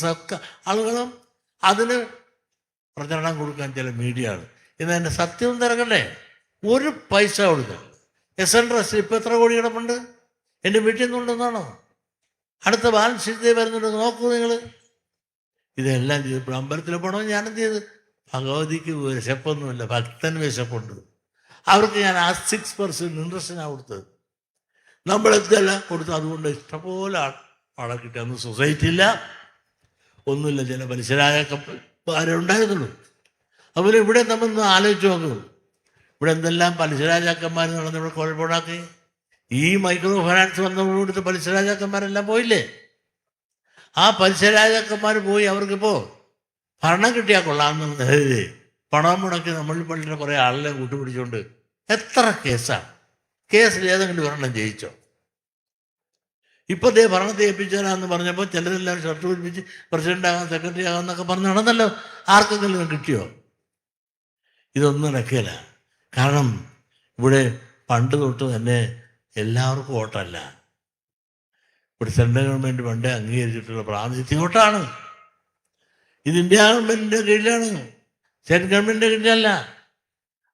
ആളുകളും അതിന് പ്രചരണം കൊടുക്കാൻ ചില മീഡിയയാണ്. ഇന്ന് എൻ്റെ സത്യവും തിരക്കണ്ടേ? ഒരു പൈസ കൊടുക്കാൻ SN ട്രസ്റ്റ് ഇപ്പം എത്ര കോടി കിടപ്പുണ്ട്? എൻ്റെ വീട്ടിൽ നിന്നുണ്ടെന്നാണോ? അടുത്ത ബാലൻസ് ഷീറ്റ് വരുന്നുണ്ട്, നോക്കൂ നിങ്ങൾ. ഇതെല്ലാം ചെയ്തപ്പോൾ അമ്പലത്തിൽ പോകണമെന്ന് ഞാനെന്ത് ചെയ്ത്? ഭഗവതിക്ക് വിശപ്പൊന്നുമില്ല, ഭക്തന് വിശപ്പുണ്ട്. അവർക്ക് ഞാൻ ആ 6% ഇൻട്രസ്റ്റിനാണ് കൊടുത്തത്. നമ്മളെല്ലാം കൊടുത്ത് അതുകൊണ്ട് ഇഷ്ടംപോലെ പണം കിട്ടി. അന്ന് സൊസൈറ്റി ഇല്ല, ഒന്നുമില്ല, ചില പലിശരാജാക്കന്മാരുണ്ടായിരുന്നുള്ളൂ. അതുപോലെ ഇവിടെ നമ്മളൊന്ന് ആലോചിച്ച് നോക്കൂ, ഇവിടെ എന്തെല്ലാം പലിശരാജാക്കന്മാർ നടന്ന് ഇവിടെ കുഴപ്പമുണ്ടാക്കി. ഈ മൈക്രോ ഫൈനാൻസ് വന്നതോടുകൂടി പലിശരാജാക്കന്മാരെല്ലാം പോയില്ലേ? ആ പലിശരാജാക്കന്മാർ പോയി അവർക്കിപ്പോൾ ഭരണം കിട്ടിയാൽ കൊള്ളാമെന്ന് പണം മുടക്കി നമ്മളിൽ പള്ളിയുടെ കുറേ ആളിനെ കൂട്ടുപിടിച്ചുകൊണ്ട് എത്ര കേസാണ്. കേസിൽ ഏതെങ്കിലും ഒരെണ്ണം ജയിച്ചോ? ഇപ്പോൾ ദേ ഭരണത്തെ ഏൽപ്പിച്ചാലാന്ന് പറഞ്ഞപ്പോൾ ചിലരെല്ലാം ഷർട്ട് പിടിപ്പിച്ച് പ്രസിഡന്റ് ആകാം, സെക്രട്ടറി ആകാം എന്നൊക്കെ പറഞ്ഞ് നടന്നല്ലോ. ആർക്കെങ്കിലും കിട്ടിയോ? ഇതൊന്നും നടക്കില്ല. കാരണം ഇവിടെ പണ്ട് തൊട്ട് തന്നെ എല്ലാവർക്കും വോട്ടല്ല. ഇവിടെ സെൻട്രൽ ഗവൺമെൻറ് പണ്ടേ അംഗീകരിച്ചിട്ടുള്ള പ്രാതിനിധ്യ വോട്ടാണ്. ഇത് ഇന്ത്യ ഗവൺമെൻറ്റിൻ്റെ കീഴിലാണ്, സ്റ്റേറ്റ് ഗവൺമെൻറ്റിൻ്റെ കീഴിലല്ല.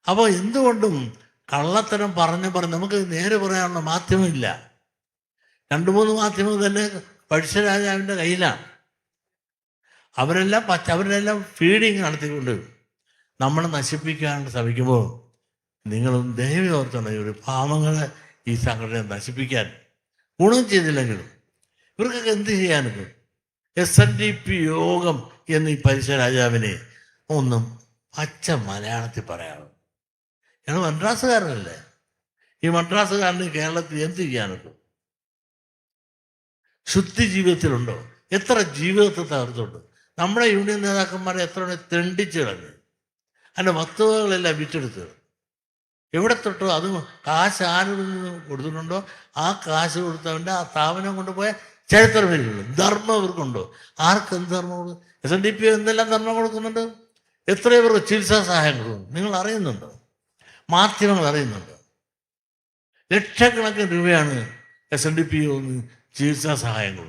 അപ്പോൾ എന്തുകൊണ്ടും കള്ളത്തരം പറഞ്ഞ് നമുക്ക് നേരെ പറയാനുള്ള മാധ്യമമില്ല. 2-3 മാധ്യമം തന്നെ പഴശ്ശിരാജാവിൻ്റെ കയ്യിലാണ്. അവരെല്ലാം ഫീഡിങ് നടത്തിക്കൊണ്ട് നമ്മളെ നശിപ്പിക്കാൻ ശ്രമിക്കുമ്പോൾ നിങ്ങളും ദയവ് ഓർത്തണം, ഒരു പാവങ്ങളെ ഈ സംഘടന നശിപ്പിക്കാൻ ഗുണം ചെയ്തില്ലെങ്കിലും ഇവർക്കൊക്കെ എന്ത് ചെയ്യാനൊക്കെ. SNDP യോഗം എന്ന് ഈ പഴശ്ശിരാജാവിനെ ഒന്നും പച്ച മലയാളത്തിൽ പറയാറുണ്ട്. ഞങ്ങൾ മദ്രാസുകാരനല്ലേ? ഈ മദ്രാസുകാരന് കേരളത്തിൽ എന്ത് ചെയ്യാനൊക്കെ? ശുദ്ധി ജീവിതത്തിലുണ്ടോ? എത്ര ജീവിതത്തെ തകർത്തുണ്ട്. നമ്മുടെ യൂണിയൻ നേതാക്കന്മാരെ എത്ര തെണ്ടിച്ച് കളഞ്ഞു, അതിൻ്റെ വസ്തുവകളെല്ലാം വിറ്റെടുത്ത്. എവിടെ തൊട്ടോ അത് കാശ് ആരിൽ നിന്ന് കൊടുത്തിട്ടുണ്ടോ ആ കാശ് കൊടുത്തവൻ്റെ ആ സ്ഥാപനം കൊണ്ടുപോയ ചരിത്രം വരികയുള്ളൂ. ധർമ്മം ഇവർക്കുണ്ടോ? ആർക്കെന്ത് ധർമ്മം കൊടുക്കും? SNDP എന്തെല്ലാം ധർമ്മം കൊടുക്കുന്നുണ്ട്? എത്രയോ പേർക്ക് ചികിത്സാ സഹായം കൊടുക്കും. നിങ്ങൾ അറിയുന്നുണ്ടോ? മാധ്യമങ്ങൾ അറിയുന്നുണ്ടോ? ലക്ഷക്കണക്കിന് രൂപയാണ് SNDP ചികിത്സാ സഹായങ്ങൾ,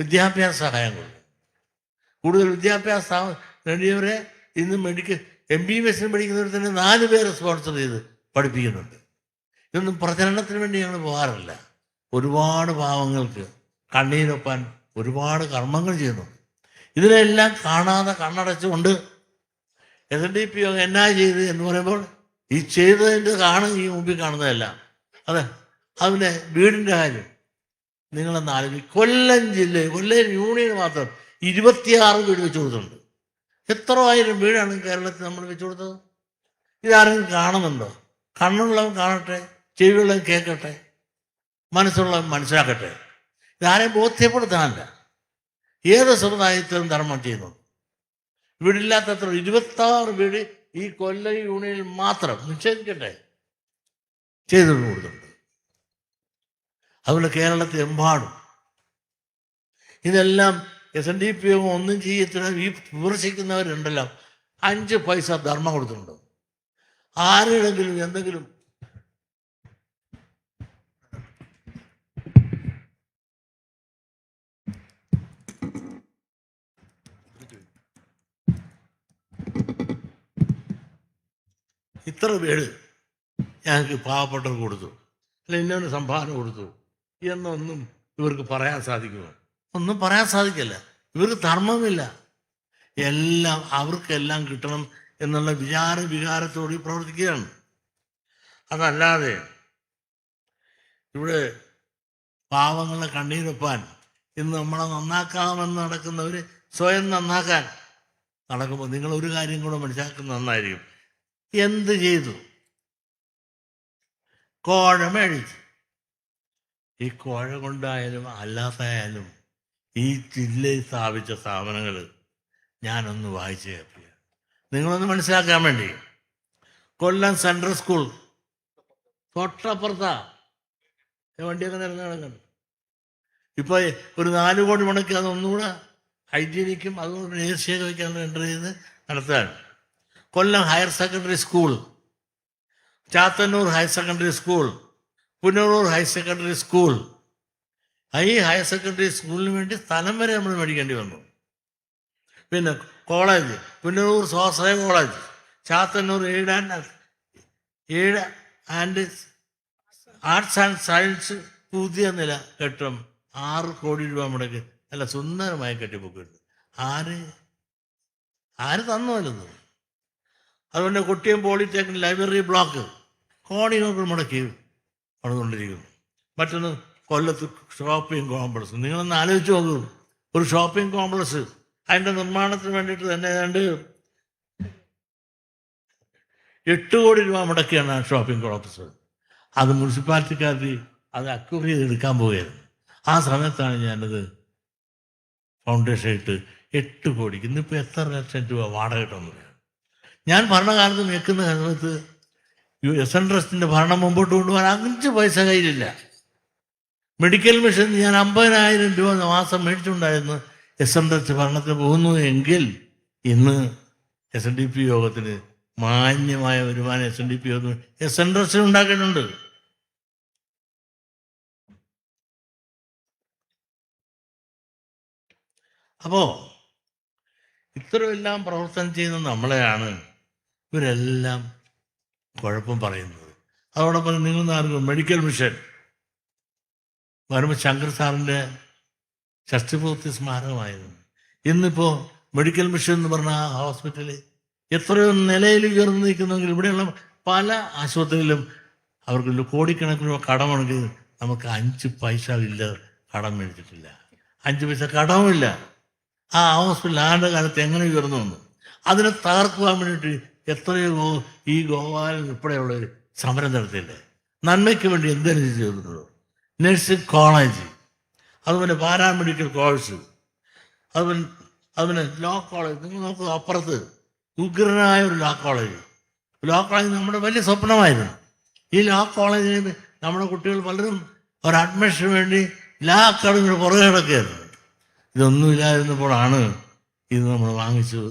വിദ്യാഭ്യാസ സഹായങ്ങൾ. കൂടുതൽ വിദ്യാഭ്യാസ നേടിയവരെ ഇന്ന് MBBS പഠിക്കുന്നവർ തന്നെ 4 പേരെ സ്പോൺസർ ചെയ്ത് പഠിപ്പിക്കുന്നുണ്ട്. ഇതൊന്നും പ്രചരണത്തിന് വേണ്ടി ഞങ്ങൾ പോകാറില്ല. ഒരുപാട് പാവങ്ങൾക്ക് കണ്ണീരൊപ്പാൻ ഒരുപാട് കർമ്മങ്ങൾ ചെയ്യുന്നു. ഇതിനെല്ലാം കാണാതെ കണ്ണടച്ചുകൊണ്ട് SNDP എന്നാ ചെയ്ത് എന്ന് പറയുമ്പോൾ ഈ ചെയ്തതിൻ്റെ ഈ മുമ്പിൽ കാണുന്നതല്ല. അതെ, അതിൻ്റെ വീടിൻ്റെ കാര്യം നിങ്ങളെന്ന് ആലോചിക്കും. കൊല്ലം യൂണിയന് മാത്രം 26 വീട് വെച്ച് കൊടുത്തിട്ടുണ്ട്. എത്ര ആയിരം വീടാണ് കേരളത്തിൽ നമ്മൾ വെച്ചു കൊടുത്തത്? ഇതാരെങ്കിലും കാണുന്നുണ്ടോ? കണ്ണുള്ളവൻ കാണട്ടെ, ചെവിയുള്ളവൻ കേൾക്കട്ടെ, മനസ്സുള്ളവൻ മനസ്സിലാക്കട്ടെ. ഇതാരെയും ബോധ്യപ്പെടുത്താനല്ല. ഏത് സമുദായത്തിലും ധർമ്മം ചെയ്യുന്നു. വീടില്ലാത്തത്ര 26 വീട് ഈ കൊല്ലം യൂണിയനിൽ മാത്രം നിഷേധിക്കട്ടെ ചെയ്തു കൊടുത്തിട്ടുണ്ട്. അതുപോലെ കേരളത്തിലെമ്പാടും ഇതെല്ലാം SNDP ഒന്നും ചെയ്യത്തില്ല. ഈ വിമർശിക്കുന്നവരുണ്ടല്ലോ 5 പൈസ ധർമ്മം കൊടുത്തിട്ടുണ്ടോ? ആരുടെങ്കിലും എന്തെങ്കിലും ഇത്ര വീട് ഞങ്ങൾക്ക് പാവപ്പെട്ടവർക്ക് കൊടുത്തു, അല്ല ഇന്നൊരു സംഭാവന കൊടുത്തു എന്നൊന്നും ഇവർക്ക് പറയാൻ സാധിക്കുമോ? ഒന്നും പറയാൻ സാധിക്കില്ല. ഇവർക്ക് ധർമ്മമില്ല. എല്ലാം അവർക്കെല്ലാം കിട്ടണം എന്നുള്ള വികാരത്തോടെ പ്രവർത്തിക്കുകയാണ്. അതല്ലാതെ ഇവിടെ പാവങ്ങളെ കണ്ണീരൊപ്പാൻ ഇന്ന് നമ്മളെ നന്നാക്കാമെന്ന് നടക്കുന്നവർ സ്വയം നന്നാക്കാൻ നടക്കുമ്പോൾ നിങ്ങൾ ഒരു കാര്യം കൂടെ മനസ്സിലാക്കുന്നത് നന്നായിരിക്കും. എന്ത് ചെയ്തു? കോഴ മേടിച്ചു. ഈ കോഴ കൊണ്ടായാലും അല്ലാത്തായാലും ഈ ജില്ലയിൽ സ്ഥാപിച്ച സ്ഥാപനങ്ങൾ ഞാനൊന്ന് വായിച്ചു കേൾപ്പിക്കുക, നിങ്ങളൊന്ന് മനസ്സിലാക്കാൻ വേണ്ടി. കൊല്ലം സെൻട്രൽ സ്കൂൾ തൊട്ടപ്പുറത്താ വണ്ടിയൊക്കെ നിരന്ന്. ഇപ്പോൾ ഒരു 4 കോടി മുടക്കി അതൊന്നുകൂടെ ഹൈജീനിക്കും അതുകൊണ്ട് നേഴ്സിയൊക്കെ വയ്ക്കാൻ എൻ്റർ ചെയ്ത് നടത്തുകയാണ്. Kollam higher secondary school, Chathannoor higher secondary school, Punalur higher secondary school. ഈ ഹയർ സെക്കൻഡറി സ്കൂളിന് വേണ്ടി സ്ഥലം വരെ നമ്മൾ മേടിക്കേണ്ടി വന്നു. പിന്നെ കോളേജ്, പുനലൂർ സ്വാശ്രയ college, Chathannoor aid and arts and science പുതിയ നില കെട്ടും 6 കോടി രൂപ മുടക്കി നല്ല സുന്ദരമായി കെട്ടിപ്പൊക്കിയിട്ട് ആര് തന്നുവല്ലോ. അതുകൊണ്ട് കൊട്ടിയം പോളിടെക്നിക് ലൈബ്രറി ബ്ലോക്ക് കോടികൾ മുടക്കി പണിതുകൊണ്ടിരിക്കുന്നു. മറ്റൊന്ന് കൊല്ലത്ത് ഷോപ്പിംഗ് കോംപ്ലക്സ്. നിങ്ങളൊന്ന് ആലോചിച്ച് നോക്കൂ. ഒരു ഷോപ്പിംഗ് കോംപ്ലക്സ്, അതിൻ്റെ നിർമ്മാണത്തിന് വേണ്ടിയിട്ട് തന്നെ ഏതാണ്ട് 8 കോടി രൂപ മുടക്കിയാണ് ആ ഷോപ്പിംഗ് കോംപ്ലക്സ്. അത് മുനിസിപ്പാലിറ്റിക്കാർ അത് അക്വയർ ചെയ്തെടുക്കാൻ പോവുകയായിരുന്നു. ആ സമയത്താണ് ഞാനത് ഫൗണ്ടേഷൻ ഇട്ട് 8 കോടിക്ക്. ഇന്നിപ്പോൾ എത്ര ലക്ഷം രൂപ വാടക കിട്ടുന്നില്ല. ഞാൻ ഭരണകാലത്ത് നിൽക്കുന്ന സമയത്ത് എസ്.എൻ. ട്രസ്റ്റിൻ്റെ ഭരണം മുമ്പോട്ട് കൊണ്ടുപോകാൻ 5 പൈസ കയ്യിലില്ല. മെഡിക്കൽ മിഷൻ ഞാൻ 50,000 രൂപ മാസം മേടിച്ചുകൊണ്ടായിരുന്നു എസ്.എൻ. ട്രസ്റ്റ് ഭരണത്തിന് പോകുന്നു എങ്കിൽ ഇന്ന് SNDP യോഗത്തിന് മാന്യമായ വരുമാനം SNDP യോഗത്തിന് എസ്.എൻ. ട്രസ്റ്റിന് ഉണ്ടാക്കിയിട്ടുണ്ട്. അപ്പോൾ ഇത്രയെല്ലാം പ്രവർത്തനം ചെയ്യുന്ന നമ്മളെയാണ് ഇവരെല്ലാം കുഴപ്പം പറയുന്നത്. അതോടൊപ്പം നിങ്ങൾ അറിയും മെഡിക്കൽ മിഷൻ വരുമ്പോൾ ശങ്കർ സാറിൻ്റെ ഷഷ്ടിപൂർത്തി സ്മാരകമായിരുന്നു. ഇന്നിപ്പോൾ മെഡിക്കൽ മിഷൻ എന്ന് പറഞ്ഞ ആ ഹോസ്പിറ്റലിൽ എത്രയോ നിലയിൽ ഉയർന്നു നിൽക്കുന്നെങ്കിൽ ഇവിടെയുള്ള പല ആശുപത്രിയിലും അവർക്ക് കോടിക്കണക്കിന് കടമുണ്ടെങ്കിൽ നമുക്ക് 5 പൈസ ഇല്ല, കടം മേടിച്ചിട്ടില്ല. 5 പൈസ കടവുമില്ല. ആ ഹോസ്പിറ്റൽ ആരുടെ കാലത്ത് എങ്ങനെ ഉയർന്നു വന്നു? അതിനെ തകർക്കുവാൻ വേണ്ടിയിട്ട് എത്രയോ ഈ ഗോപാലൻ ഉൾപ്പെടെയുള്ളവർ സമരം നടത്തിയില്ലേ? നന്മയ്ക്ക് വേണ്ടി എന്തെങ്കിലും ചെയ്തിട്ടുള്ളൂ. നഴ്സിംഗ് കോളേജ്, അതുപോലെ പാരാമെഡിക്കൽ കോഴ്സ്, അതുപോലെ ലോ കോളേജ്. നിങ്ങൾ നോക്കുക, അപ്പുറത്ത് ഉഗ്രനായ ഒരു ലോ കോളേജ് നമ്മുടെ വലിയ സ്വപ്നമായിരുന്നു. ഈ ലോ കോളേജിൽ നമ്മുടെ കുട്ടികൾ പലരും ഒരു അഡ്മിഷന് വേണ്ടി ലാ അക്കാഡമിയുടെ പുറകെ കിടക്കുകയായിരുന്നു. ഇതൊന്നുമില്ലായിരുന്നപ്പോഴാണ് ഇത് നമ്മൾ വാങ്ങിച്ചത്.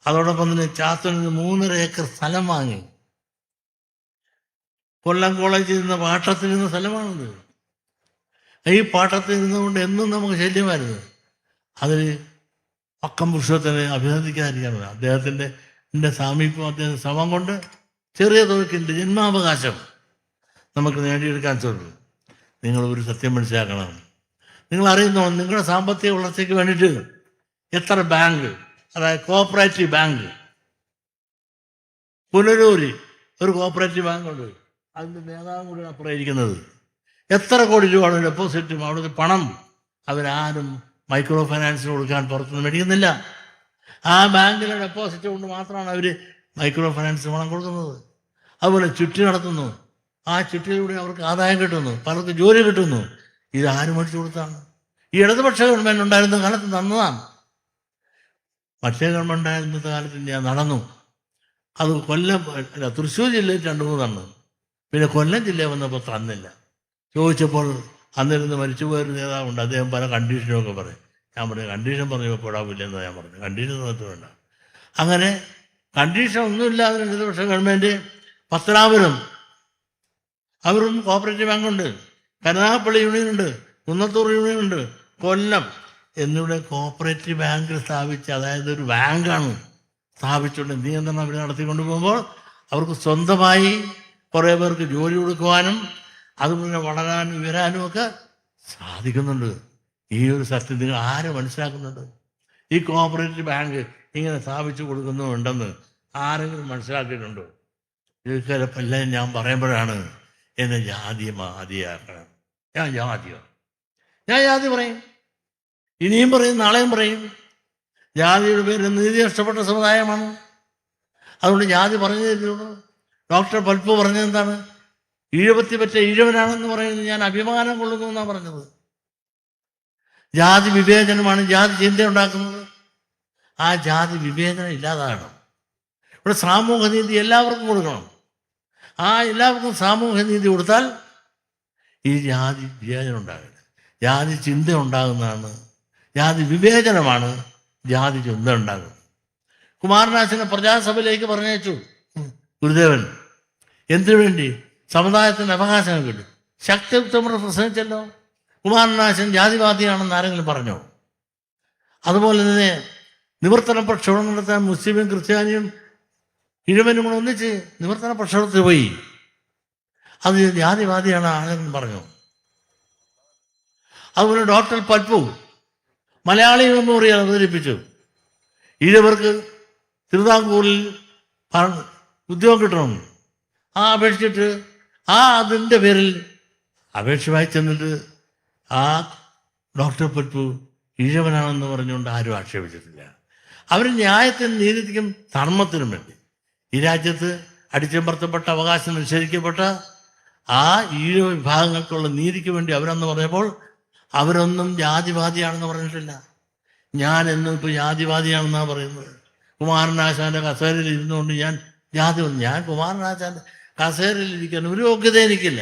അതോടൊപ്പം തന്നെ ചാത്തൂരിൽ 3.5 ഏക്കർ സ്ഥലം വാങ്ങി. കൊല്ലം കോളേജിൽ നിന്ന് പാട്ടത്തിലിരുന്ന സ്ഥലമാണിത്. ഈ പാട്ടത്തിൽ ഇരുന്നുകൊണ്ട് എന്നും നമുക്ക് ശല്യമായിരുന്നു. അതിൽ പക്കം പുരുഷത്തിനെ അഭിനന്ദിക്കാതിരിക്കാൻ അദ്ദേഹത്തിൻ്റെ സാമീപ്യം, അദ്ദേഹത്തിൻ്റെ ശ്രമം കൊണ്ട് ചെറിയ തുകയ്ക്കിൻ്റെ ജന്മാവകാശം നമുക്ക് നേടിയെടുക്കാൻ സാധിക്കും. നിങ്ങൾ ഒരു സത്യം മനസ്സിലാക്കണം. നിങ്ങൾ അറിയുന്നോ, നിങ്ങളുടെ സാമ്പത്തിക വളർച്ചയ്ക്ക് വേണ്ടിയിട്ട് എത്ര ബാങ്ക്, അതായത് കോഓപ്പറേറ്റീവ് ബാങ്ക്, പുനലൂര് ഒരു കോഓപ്പറേറ്റീവ് ബാങ്കുണ്ട്, അതിൻ്റെ നേതാവും കൂടി അപ്പുറം ഇരിക്കുന്നത്, എത്ര കോടി രൂപയാണ് ഡെപ്പോസിറ്റും അവിടുത്തെ പണം അവരാരും മൈക്രോ ഫൈനാൻസിന് കൊടുക്കാൻ പുറത്തുനിന്ന് മേടിക്കുന്നില്ല. ആ ബാങ്കിലെ ഡെപ്പോസിറ്റ് കൊണ്ട് മാത്രമാണ് അവർ മൈക്രോ ഫൈനാൻസിന് പണം കൊടുക്കുന്നത്. അതുപോലെ ചുറ്റി നടത്തുന്നു. ആ ചുറ്റിയിലൂടെ അവർക്ക് ആദായം കിട്ടുന്നു, പലർക്ക് ജോലി കിട്ടുന്നു. ഇത് ആര് മേടിച്ചു കൊടുത്താണ്? ഈ ഇടതുപക്ഷ ഗവൺമെൻറ് ഉണ്ടായിരുന്ന കാലത്ത് തന്നതാണ്. മറ്റേ ഗവൺമെൻറ് ഉണ്ടായിരുന്ന കാലത്ത് ഞാൻ നടന്നു. അത് തൃശ്ശൂർ ജില്ലയിൽ 2-3 തന്നു. പിന്നെ കൊല്ലം ജില്ലയിൽ വന്നപ്പോൾ തന്നില്ല. ചോദിച്ചപ്പോൾ അന്നിരുന്ന് മരിച്ചുപോയൊരു നേതാവുണ്ട്, അദ്ദേഹം പല കണ്ടീഷനൊക്കെ പറയും. ഞാൻ പറഞ്ഞു കണ്ടീഷൻ പറഞ്ഞപ്പോൾ പെടാവില്ലെന്ന് ഞാൻ പറഞ്ഞു. കണ്ടീഷൻ തന്നിട്ട് വേണ്ട. അങ്ങനെ കണ്ടീഷൻ ഒന്നുമില്ലാതെ ഇടതുപക്ഷ ഗവൺമെൻറ് പത്തനാപുരം അവരും കോഓപ്പറേറ്റീവ് ബാങ്കുണ്ട്, കരുനാഗപ്പള്ളി യൂണിയനുണ്ട്, കുന്നത്തൂർ യൂണിയനുണ്ട്, കൊല്ലം എന്നിവിടെ കോഓപ്പറേറ്റീവ് ബാങ്ക് സ്ഥാപിച്ച്, അതായത് ഒരു ബാങ്കാണ് സ്ഥാപിച്ചുകൊണ്ട് നിയന്ത്രണം അവർ നടത്തിക്കൊണ്ട് പോകുമ്പോൾ അവർക്ക് സ്വന്തമായി കുറേ പേർക്ക് ജോലി കൊടുക്കുവാനും അതുപോലെ വളരാനും ഉയരാനും ഒക്കെ സാധിക്കുന്നുണ്ട്. ഈ ഒരു സത്യം നിങ്ങൾ ആര് മനസ്സിലാക്കുന്നുണ്ട്? ഈ കോഓപ്പറേറ്റീവ് ബാങ്ക് ഇങ്ങനെ സ്ഥാപിച്ചു കൊടുക്കുന്നുണ്ടെന്ന് ആരെങ്കിലും മനസ്സിലാക്കിയിട്ടുണ്ടോ? ഇത് ചിലപ്പോൾ എല്ലാം ഞാൻ പറയുമ്പോഴാണ് എന്നെ ജാതിയാക്കണം. ഞാൻ ജാതി പറയും, ഇനിയും പറയും, നാളെയും പറയും. ജാതിയുടെ പേരിൽ നീതി നഷ്ടപ്പെട്ട സമുദായമാണ്. അതുകൊണ്ട് ജാതി പറഞ്ഞു തരുള്ളൂ. ഡോക്ടർ പൽപ്പ് പറഞ്ഞത് എന്താണ്? ഈഴപത്തി പറ്റ ഈഴവനാണെന്ന് പറയുന്നത് ഞാൻ അഭിമാനം കൊള്ളുന്നു എന്നാണ് പറഞ്ഞത്. ജാതി വിവേചനമാണ് ജാതി ചിന്ത ഉണ്ടാക്കുന്നത്. ആ ജാതി വിവേചനം ഇല്ലാതാകണം. ഇവിടെ സാമൂഹ്യനീതി എല്ലാവർക്കും കൊടുക്കണം. ആ എല്ലാവർക്കും സാമൂഹ്യനീതി കൊടുത്താൽ ഈ ജാതി വിവേചനം ഉണ്ടാകില്ല. ജാതി ചിന്ത ഉണ്ടാകുന്നതാണ്, ജാതി വിവേചനമാണ് ജാതി ചിന്ത ഉണ്ടാകുന്നത്. കുമാരനാശനെ പ്രജാസഭയിലേക്ക് പറഞ്ഞയച്ചു ഗുരുദേവൻ. എന്തിനു വേണ്ടി? സമുദായത്തിൻ്റെ അവകാശങ്ങൾ കിട്ടും. ശക്തിയുക്തമായി പ്രസംഗിച്ചല്ലോ. കുമാരനാശൻ ജാതിവാദിയാണെന്ന് ആരെങ്കിലും പറഞ്ഞോ? അതുപോലെ തന്നെ നിവർത്തന പ്രക്ഷോഭം നടത്താൻ മുസ്ലിമും ക്രിസ്ത്യാനിയും ഇഴവനും കൂടെ ഒന്നിച്ച് നിവർത്തന പ്രക്ഷോഭത്തിൽ പോയി. അത് ജാതിവാദിയാണ് ആരെങ്കിലും പറഞ്ഞു? അതുപോലെ ഡോക്ടർ പൽപ്പു മലയാളി മെമ്മോറിയൽ അവതരിപ്പിച്ചു. ഈഴവർക്ക് തിരുവിതാംകൂറിൽ ഉദ്യോഗം കിട്ടണം. ആ അപേക്ഷിച്ചിട്ട് അതിൻ്റെ പേരിൽ അപേക്ഷമായി ചെന്നിട്ട് ആ ഡോക്ടർ പൽപ്പു ഈഴവനാണെന്ന് പറഞ്ഞുകൊണ്ട് ആരും ആക്ഷേപിച്ചിട്ടില്ല. അവർ ന്യായത്തിനും നീതിക്കും ധർമ്മത്തിനും വേണ്ടി ഈ രാജ്യത്ത് അടിച്ചമർത്തപ്പെട്ട അവകാശം നിഷേധിക്കപ്പെട്ട ആ ഈഴവ വിഭാഗങ്ങൾക്കുള്ള നീതിക്ക് വേണ്ടി അവരെന്ന് പറഞ്ഞപ്പോൾ അവരൊന്നും ജാതിവാദിയാണെന്ന് പറഞ്ഞിട്ടില്ല. ഞാൻ എന്നും ഇപ്പോൾ ജാതിവാദിയാണെന്നാണ് പറയുന്നത്. കുമാരനാശാൻ്റെ കസേരയിൽ ഇരുന്നുകൊണ്ട് ഞാൻ കുമാരനാശാൻ്റെ കസേരയിൽ ഇരിക്കാൻ ഒരു യോഗ്യത എനിക്കില്ല.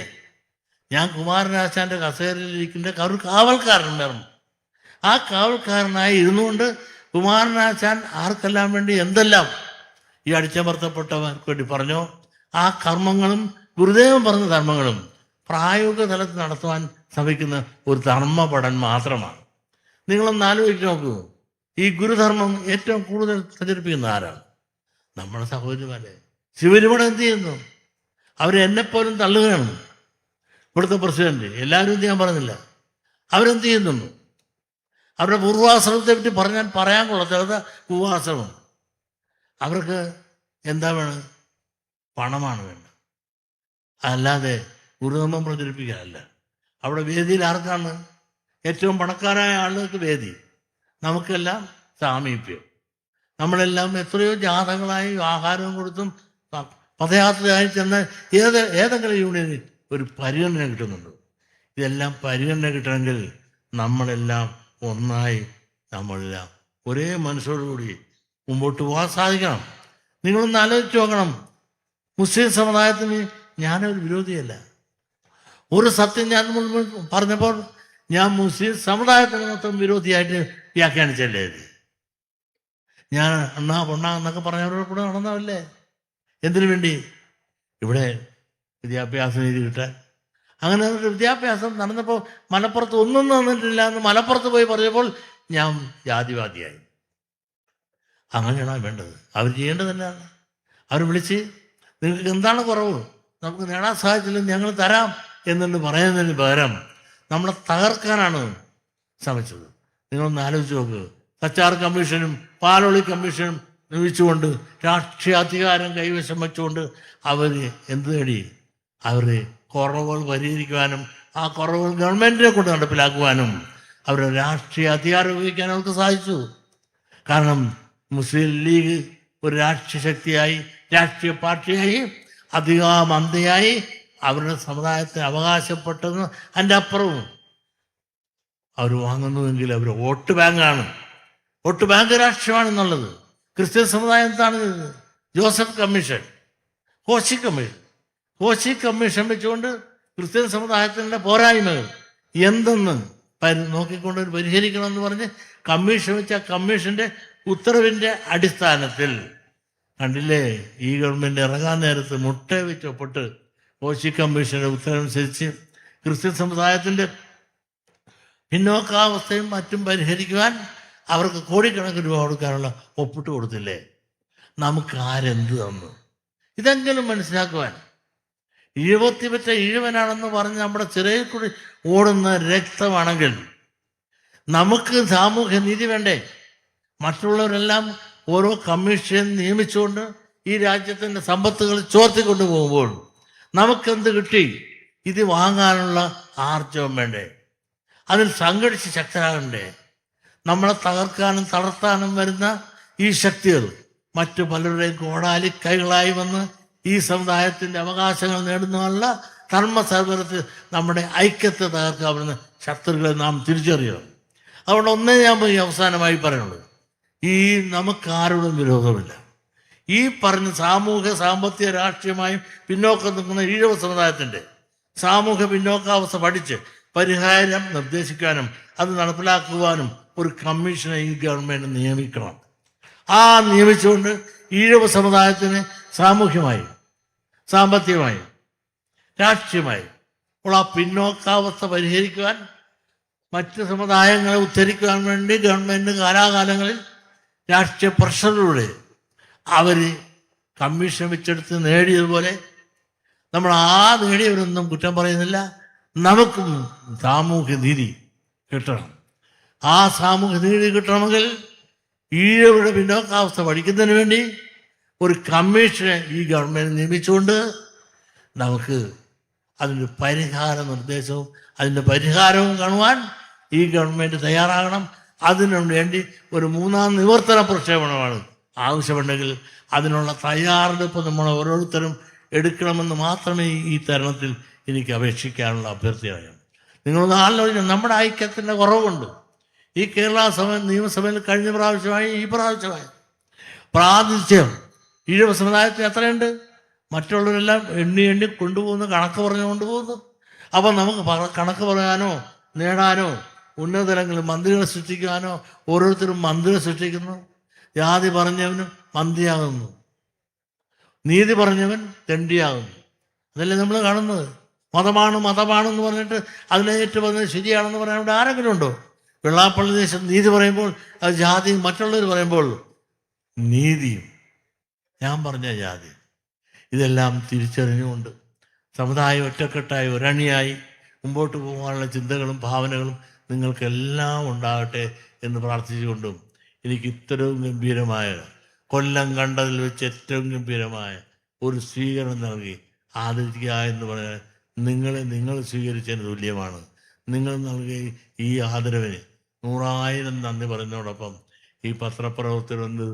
ഞാൻ കുമാരനാശാൻ്റെ കസേരയിൽ ഇരിക്കുന്ന ഒരു കാവൽക്കാരൻ വേണം. ആ കാവൽക്കാരനായി ഇരുന്നുകൊണ്ട് കുമാരനാശാൻ ആർക്കെല്ലാം വേണ്ടി എന്തെല്ലാം ഈ അടിച്ചമർത്തപ്പെട്ടവർക്ക് വേണ്ടി പറഞ്ഞോ ആ കർമ്മങ്ങളും ഗുരുദേവൻ പറഞ്ഞ ധർമ്മങ്ങളും പ്രായോഗിക തലത്തിൽ നടത്തുവാൻ ശ്രമിക്കുന്ന ഒരു ധർമ്മപടൻ മാത്രമാണ്. നിങ്ങളൊന്ന് ആലോചിച്ച് നോക്കൂ, ഈ ഗുരുധർമ്മം ഏറ്റവും കൂടുതൽ പ്രചരിപ്പിക്കുന്ന ആരാണ്? നമ്മുടെ സഹോദരിമാരെ. ശിവരിമണ എന്ത് ചെയ്യുന്നു? അവരെന്നെപ്പോലും തള്ളുകയാണ്. ഇവിടുത്തെ പ്രസിഡന്റ് എല്ലാവരും ഞാൻ പറഞ്ഞില്ല, അവരെന്ത് ചെയ്യുന്നുണ്ട്? അവരുടെ പൂർവാശ്രമത്തെ പറ്റി പറയാൻ കൊള്ളാത്ത പൂർവാശ്രമം. അവർക്ക് എന്താ വേണം? പണമാണ് വേണ്ടത്, അല്ലാതെ ഗുരുധർമ്മം പ്രചരിപ്പിക്കാനല്ല. അവിടെ വേദിയിൽ ആർക്കാണ്? ഏറ്റവും പണക്കാരായ ആളുകൾക്ക് വേദി, നമുക്കെല്ലാം സാമീപ്യം. നമ്മളെല്ലാം എത്രയോ ജാഥകളായി ആഹാരവും കൊടുത്തും പദയാത്രയായി ചെന്ന ഏതെങ്കിലും യൂണിയനിൽ ഒരു പരിഗണന കിട്ടുന്നുണ്ട്. ഇതെല്ലാം പരിഗണന കിട്ടണമെങ്കിൽ നമ്മളെല്ലാം ഒന്നായി, നമ്മളെല്ലാം ഒരേ മനസ്സോടുകൂടി മുമ്പോട്ട് പോകാൻ സാധിക്കണം. നിങ്ങളൊന്ന് ആലോചിച്ച് നോക്കണം. മുസ്ലിം സമുദായത്തിന് ഞാനൊരു വിരോധിയല്ല. ഒരു സത്യം ഞാൻ മുൻപ് പറഞ്ഞപ്പോൾ ഞാൻ മുസ്ലിം സമുദായത്തിന് മൊത്തം വിരോധിയായിട്ട് വ്യാഖ്യാനിച്ചല്ലേ. ഞാൻ അണ്ണാ പൊണ്ണ എന്നൊക്കെ പറഞ്ഞവരോട് കൂടെ നടന്നതല്ലേ? എന്തിനു വേണ്ടി? ഇവിടെ വിദ്യാഭ്യാസ രീതി കിട്ടാൻ. അങ്ങനെ ഒരു വിദ്യാഭ്യാസം നടന്നപ്പോൾ മലപ്പുറത്ത് ഒന്നും തന്നിട്ടില്ല എന്ന് മലപ്പുറത്ത് പോയി പറഞ്ഞപ്പോൾ ഞാൻ ജാതിവാദിയായി. അങ്ങനെയാണോ വേണ്ടത്? അവർ ചെയ്യേണ്ടത് തന്നെയാണ്. അവർ വിളിച്ച് നിങ്ങൾക്ക് എന്താണ് കുറവ്, നമുക്ക് നേടാൻ സാധിച്ചില്ലെന്ന് ഞങ്ങൾ തരാം എന്നുകൊണ്ട് പറയുന്നതിന് പകരം നമ്മളെ തകർക്കാനാണ് ശ്രമിച്ചത്. നിങ്ങളൊന്ന് ആലോചിച്ച് നോക്ക്. സച്ചാർ കമ്മീഷനും പാലോളി കമ്മീഷനും നിയമിച്ചുകൊണ്ട് രാഷ്ട്രീയാധികാരം കൈവശം വെച്ചുകൊണ്ട് അവർ എന്ത് നേടി? അവർ കുറവുകൾ പരിഹരിക്കുവാനും ആ കുറവുകൾ ഗവൺമെൻറ്റിനെ കൊണ്ട് നടപ്പിലാക്കുവാനും അവരുടെ രാഷ്ട്രീയ അധികാരം ഉപയോഗിക്കാൻ അവർക്ക് സാധിച്ചു. കാരണം മുസ്ലിം ലീഗ് ഒരു രാഷ്ട്രീയ ശക്തിയായി, രാഷ്ട്രീയ പാർട്ടിയായി, അധികാമന്ത്രിയായി അവരുടെ സമുദായത്തിന് അവകാശപ്പെട്ടത് അതിൻ്റെ അപ്പുറവും അവർ വാങ്ങുന്നുവെങ്കിൽ അവർ വോട്ട് ബാങ്കാണ്. വോട്ട് ബാങ്ക് രാഷ്ട്രീയമാണെന്നുള്ളത്. ക്രിസ്ത്യൻ സമുദായം എന്താണ്? ജോസഫ് കമ്മീഷൻ, കോശി കമ്മീഷൻ വെച്ചുകൊണ്ട് ക്രിസ്ത്യൻ സമുദായത്തിൻ്റെ പോരായ്മകൾ എന്തെന്ന് നോക്കിക്കൊണ്ട് പരിഹരിക്കണമെന്ന് പറഞ്ഞ് കമ്മീഷൻ വെച്ച കമ്മീഷൻ്റെ ഉത്തരവിൻ്റെ അടിസ്ഥാനത്തിൽ കണ്ടില്ലേ, ഈ ഗവൺമെൻറ് ഇറങ്ങാൻ നേരത്ത് മുട്ട വെച്ച് ഒപ്പിട്ട് കോശി കമ്മീഷൻ്റെ ഉത്തരവനുസരിച്ച് ക്രിസ്ത്യൻ സമുദായത്തിൻ്റെ പിന്നോക്കാവസ്ഥയും മറ്റും പരിഹരിക്കുവാൻ അവർക്ക് കോടിക്കണക്കിന് രൂപ കൊടുക്കാനുള്ള ഒപ്പിട്ട് കൊടുത്തില്ലേ? നമുക്ക് ആരെന്ത് തന്നു? ഇതെങ്കിലും മനസ്സിലാക്കുവാൻ. ഈഴവത്തിപ്പറ്റ ഈഴവനാണെന്ന് പറഞ്ഞ് നമ്മുടെ ചിറയിൽ കൂടി ഓടുന്ന രക്തമാണെങ്കിൽ നമുക്ക് സാമൂഹ്യ നീതി വേണ്ടേ? മറ്റുള്ളവരെല്ലാം ഓരോ കമ്മീഷൻ നിയമിച്ചുകൊണ്ട് ഈ രാജ്യത്തിൻ്റെ സമ്പത്തുകൾ ചോർത്തിക്കൊണ്ടു പോകുമ്പോൾ നമുക്കെന്ത് കിട്ടി? ഇത് വാങ്ങാനുള്ള ആർജവം വേണ്ടേ? അതിൽ സംഘടിച്ച് ശക്തരാകണ്ടേ? നമ്മളെ തകർക്കാനും തളർത്താനും വരുന്ന ഈ ശക്തികൾ മറ്റു പലരുടെയും കോടാലി കൈകളായി വന്ന് ഈ സമുദായത്തിൻ്റെ അവകാശങ്ങൾ നേടുന്നതല്ല, ധർമ്മസർവരത്തിൽ നമ്മുടെ ഐക്യത്തെ തകർക്കാവുന്ന ശത്രുക്കളെ നാം തിരിച്ചറിയണം. അതുകൊണ്ട് ഒന്നേ ഞാൻ അവസാനമായി പറയുള്ളൂ, ഈ നമുക്കാരോടും വിരോധമില്ല. ഈ പറഞ്ഞ സാമൂഹ്യ സാമ്പത്തിക രാഷ്ട്രീയമായും പിന്നോക്കം നിൽക്കുന്ന ഈഴവ സമുദായത്തിൻ്റെ സാമൂഹ്യ പിന്നോക്കാവസ്ഥ പഠിച്ച് പരിഹാരം നിർദ്ദേശിക്കാനും അത് നടപ്പിലാക്കുവാനും ഒരു കമ്മീഷനെ ഈ ഗവൺമെൻറ് നിയമിക്കണം. ആ നിയമിച്ചുകൊണ്ട് ഈഴവ സമുദായത്തിന് സാമൂഹ്യമായി, സാമ്പത്തികമായി, രാഷ്ട്രീയമായി ഉള്ള ആ പിന്നോക്കാവസ്ഥ പരിഹരിക്കുവാൻ, മറ്റ് സമുദായങ്ങളെ ഉദ്ധരിക്കുവാൻ വേണ്ടി ഗവൺമെൻറ് കാലാകാലങ്ങളിൽ രാഷ്ട്രീയ പ്രഷറിലൂടെ അവർ കമ്മീഷൻ വെച്ചെടുത്ത് നേടിയതുപോലെ നമ്മൾ നേടിയവരൊന്നും കുറ്റം പറയുന്നില്ല. നമുക്കും സാമൂഹ്യ നീതി കിട്ടണം. ആ സാമൂഹ്യ നീതി കിട്ടണമെങ്കിൽ ഈഴവരുടെ പിന്നോക്കാവസ്ഥ പഠിക്കുന്നതിന് വേണ്ടി ഒരു കമ്മീഷനെ ഈ ഗവൺമെൻറ് നിയമിച്ചുകൊണ്ട് നമുക്ക് അതിൻ്റെ പരിഹാര നിർദ്ദേശവും അതിൻ്റെ പരിഹാരവും കാണുവാൻ ഈ ഗവൺമെൻറ് തയ്യാറാകണം. അതിനു വേണ്ടി ഒരു മൂന്നാം നിവർത്തന പ്രക്ഷേപണമാണ് ആവശ്യമുണ്ടെങ്കിൽ അതിനുള്ള തയ്യാറെടുപ്പ് നമ്മൾ ഓരോരുത്തരും എടുക്കണമെന്ന് മാത്രമേ ഈ തരുണത്തിൽ എനിക്ക് അപേക്ഷിക്കാനുള്ള അഭ്യർത്ഥനയാണ്. നിങ്ങളൊന്ന് ആലോചിക്കുക, നമ്മുടെ ഐക്യത്തിൻ്റെ കുറവുണ്ട്. ഈ കേരള നിയമസഭയിൽ കഴിഞ്ഞ പ്രാവശ്യമായി ഈ പ്രാവശ്യമായി പ്രാതിനിധ്യം ഈഴവ സമുദായത്തിന് എത്രയുണ്ട്? മറ്റുള്ളവരെല്ലാം എണ്ണി കൊണ്ടുപോകുന്നു, കണക്ക് പറഞ്ഞു കൊണ്ടുപോകുന്നു. അപ്പം നമുക്ക് കണക്ക് പറയാനോ നേടാനോ ഉന്നതതലങ്ങളിൽ മന്ത്രികളെ സൃഷ്ടിക്കാനോ ഓരോരുത്തരും മന്ത്രിയെ സൃഷ്ടിക്കുന്നു. ജാതി പറഞ്ഞവനും മന്ത്രിയാകുന്നു, നീതി പറഞ്ഞവൻ തെണ്ടിയാകുന്നു. അതല്ലേ നമ്മൾ കാണുന്നത്. മതമാണെന്ന് പറഞ്ഞിട്ട് അതിനേറ്റ് പറഞ്ഞത് ശരിയാണെന്ന് പറയാൻ ഇവിടെ ആരെങ്കിലും ഉണ്ടോ? വെള്ളാപ്പള്ളി ദേശം നീതി പറയുമ്പോൾ അത് ജാതിയും, മറ്റുള്ളവർ പറയുമ്പോൾ നീതിയും, ഞാൻ പറഞ്ഞ ജാതി. ഇതെല്ലാം തിരിച്ചറിഞ്ഞുകൊണ്ട് സമുദായം ഒറ്റക്കെട്ടായി ഒരണിയായി മുമ്പോട്ട് പോകാനുള്ള ചിന്തകളും ഭാവനകളും നിങ്ങൾക്കെല്ലാം ഉണ്ടാകട്ടെ എന്ന് പ്രാർത്ഥിച്ചുകൊണ്ടും എനിക്ക് ഇത്രയും ഗംഭീരമായ, കൊല്ലം കണ്ടതിൽ വെച്ച് ഏറ്റവും ഗംഭീരമായ ഒരു സ്വീകരണം നൽകി ആദരിക്കുക എന്ന് പറയാൻ നിങ്ങൾ സ്വീകരിച്ചതിന് തുല്യമാണ്. നിങ്ങൾ നൽകിയ ഈ ആദരവിന് 100,000 നന്ദി പറയുന്നതോടൊപ്പം ഈ പത്രപ്രവർത്തകരൊന്ന്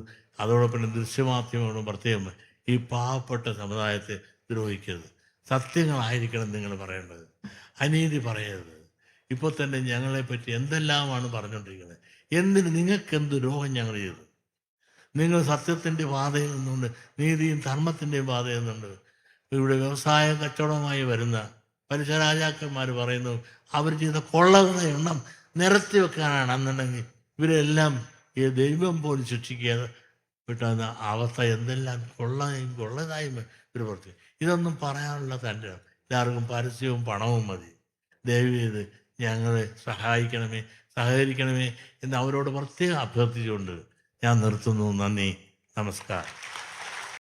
അതോടൊപ്പം ദൃശ്യമാധ്യമങ്ങളും പ്രത്യേകം ഈ പാവപ്പെട്ട സമുദായത്തെ ദ്രോഹിക്കരുത്. സത്യങ്ങളായിരിക്കണം നിങ്ങൾ പറയേണ്ടത്, അനീതി പറയരുത്. ഇപ്പോൾ തന്നെ ഞങ്ങളെപ്പറ്റി എന്തെല്ലാമാണ് പറഞ്ഞുകൊണ്ടിരിക്കുന്നത്. നിങ്ങൾക്കെന്ത് രോഗം ഞങ്ങൾ ചെയ്തു? നിങ്ങൾ സത്യത്തിൻ്റെ പാതയിൽ നിന്നുകൊണ്ട് നീതിയും ധർമ്മത്തിൻ്റെയും പാതയിൽ നിന്നുണ്ട്. ഇവിടെ വ്യവസായ കച്ചവടമായി വരുന്ന പലിശ രാജാക്കന്മാർ പറയുന്നു അവർ ചെയ്ത കൊള്ളകളുടെ എണ്ണം നിരത്തി വെക്കാനാണ്. എന്നുണ്ടെങ്കിൽ ഇവരെല്ലാം ഈ ദൈവം പോലും ശിക്ഷിക്കാതെ കിട്ടുന്ന അവസ്ഥ എന്തെല്ലാം കൊള്ളതായ്മ ഇവർ പ്രവർത്തിക്കും. ഇതൊന്നും പറയാനുള്ള തൻ്റെ എല്ലാവർക്കും പരസ്യവും പണവും മതി. ദയവ് ചെയ്ത് ഞങ്ങളെ സഹകരിക്കണമേ എന്ന് അവരോട് പ്രത്യേകം അഭ്യർത്ഥിച്ചുകൊണ്ട് ഞാൻ നിർത്തുന്നു. നന്ദി, നമസ്കാരം.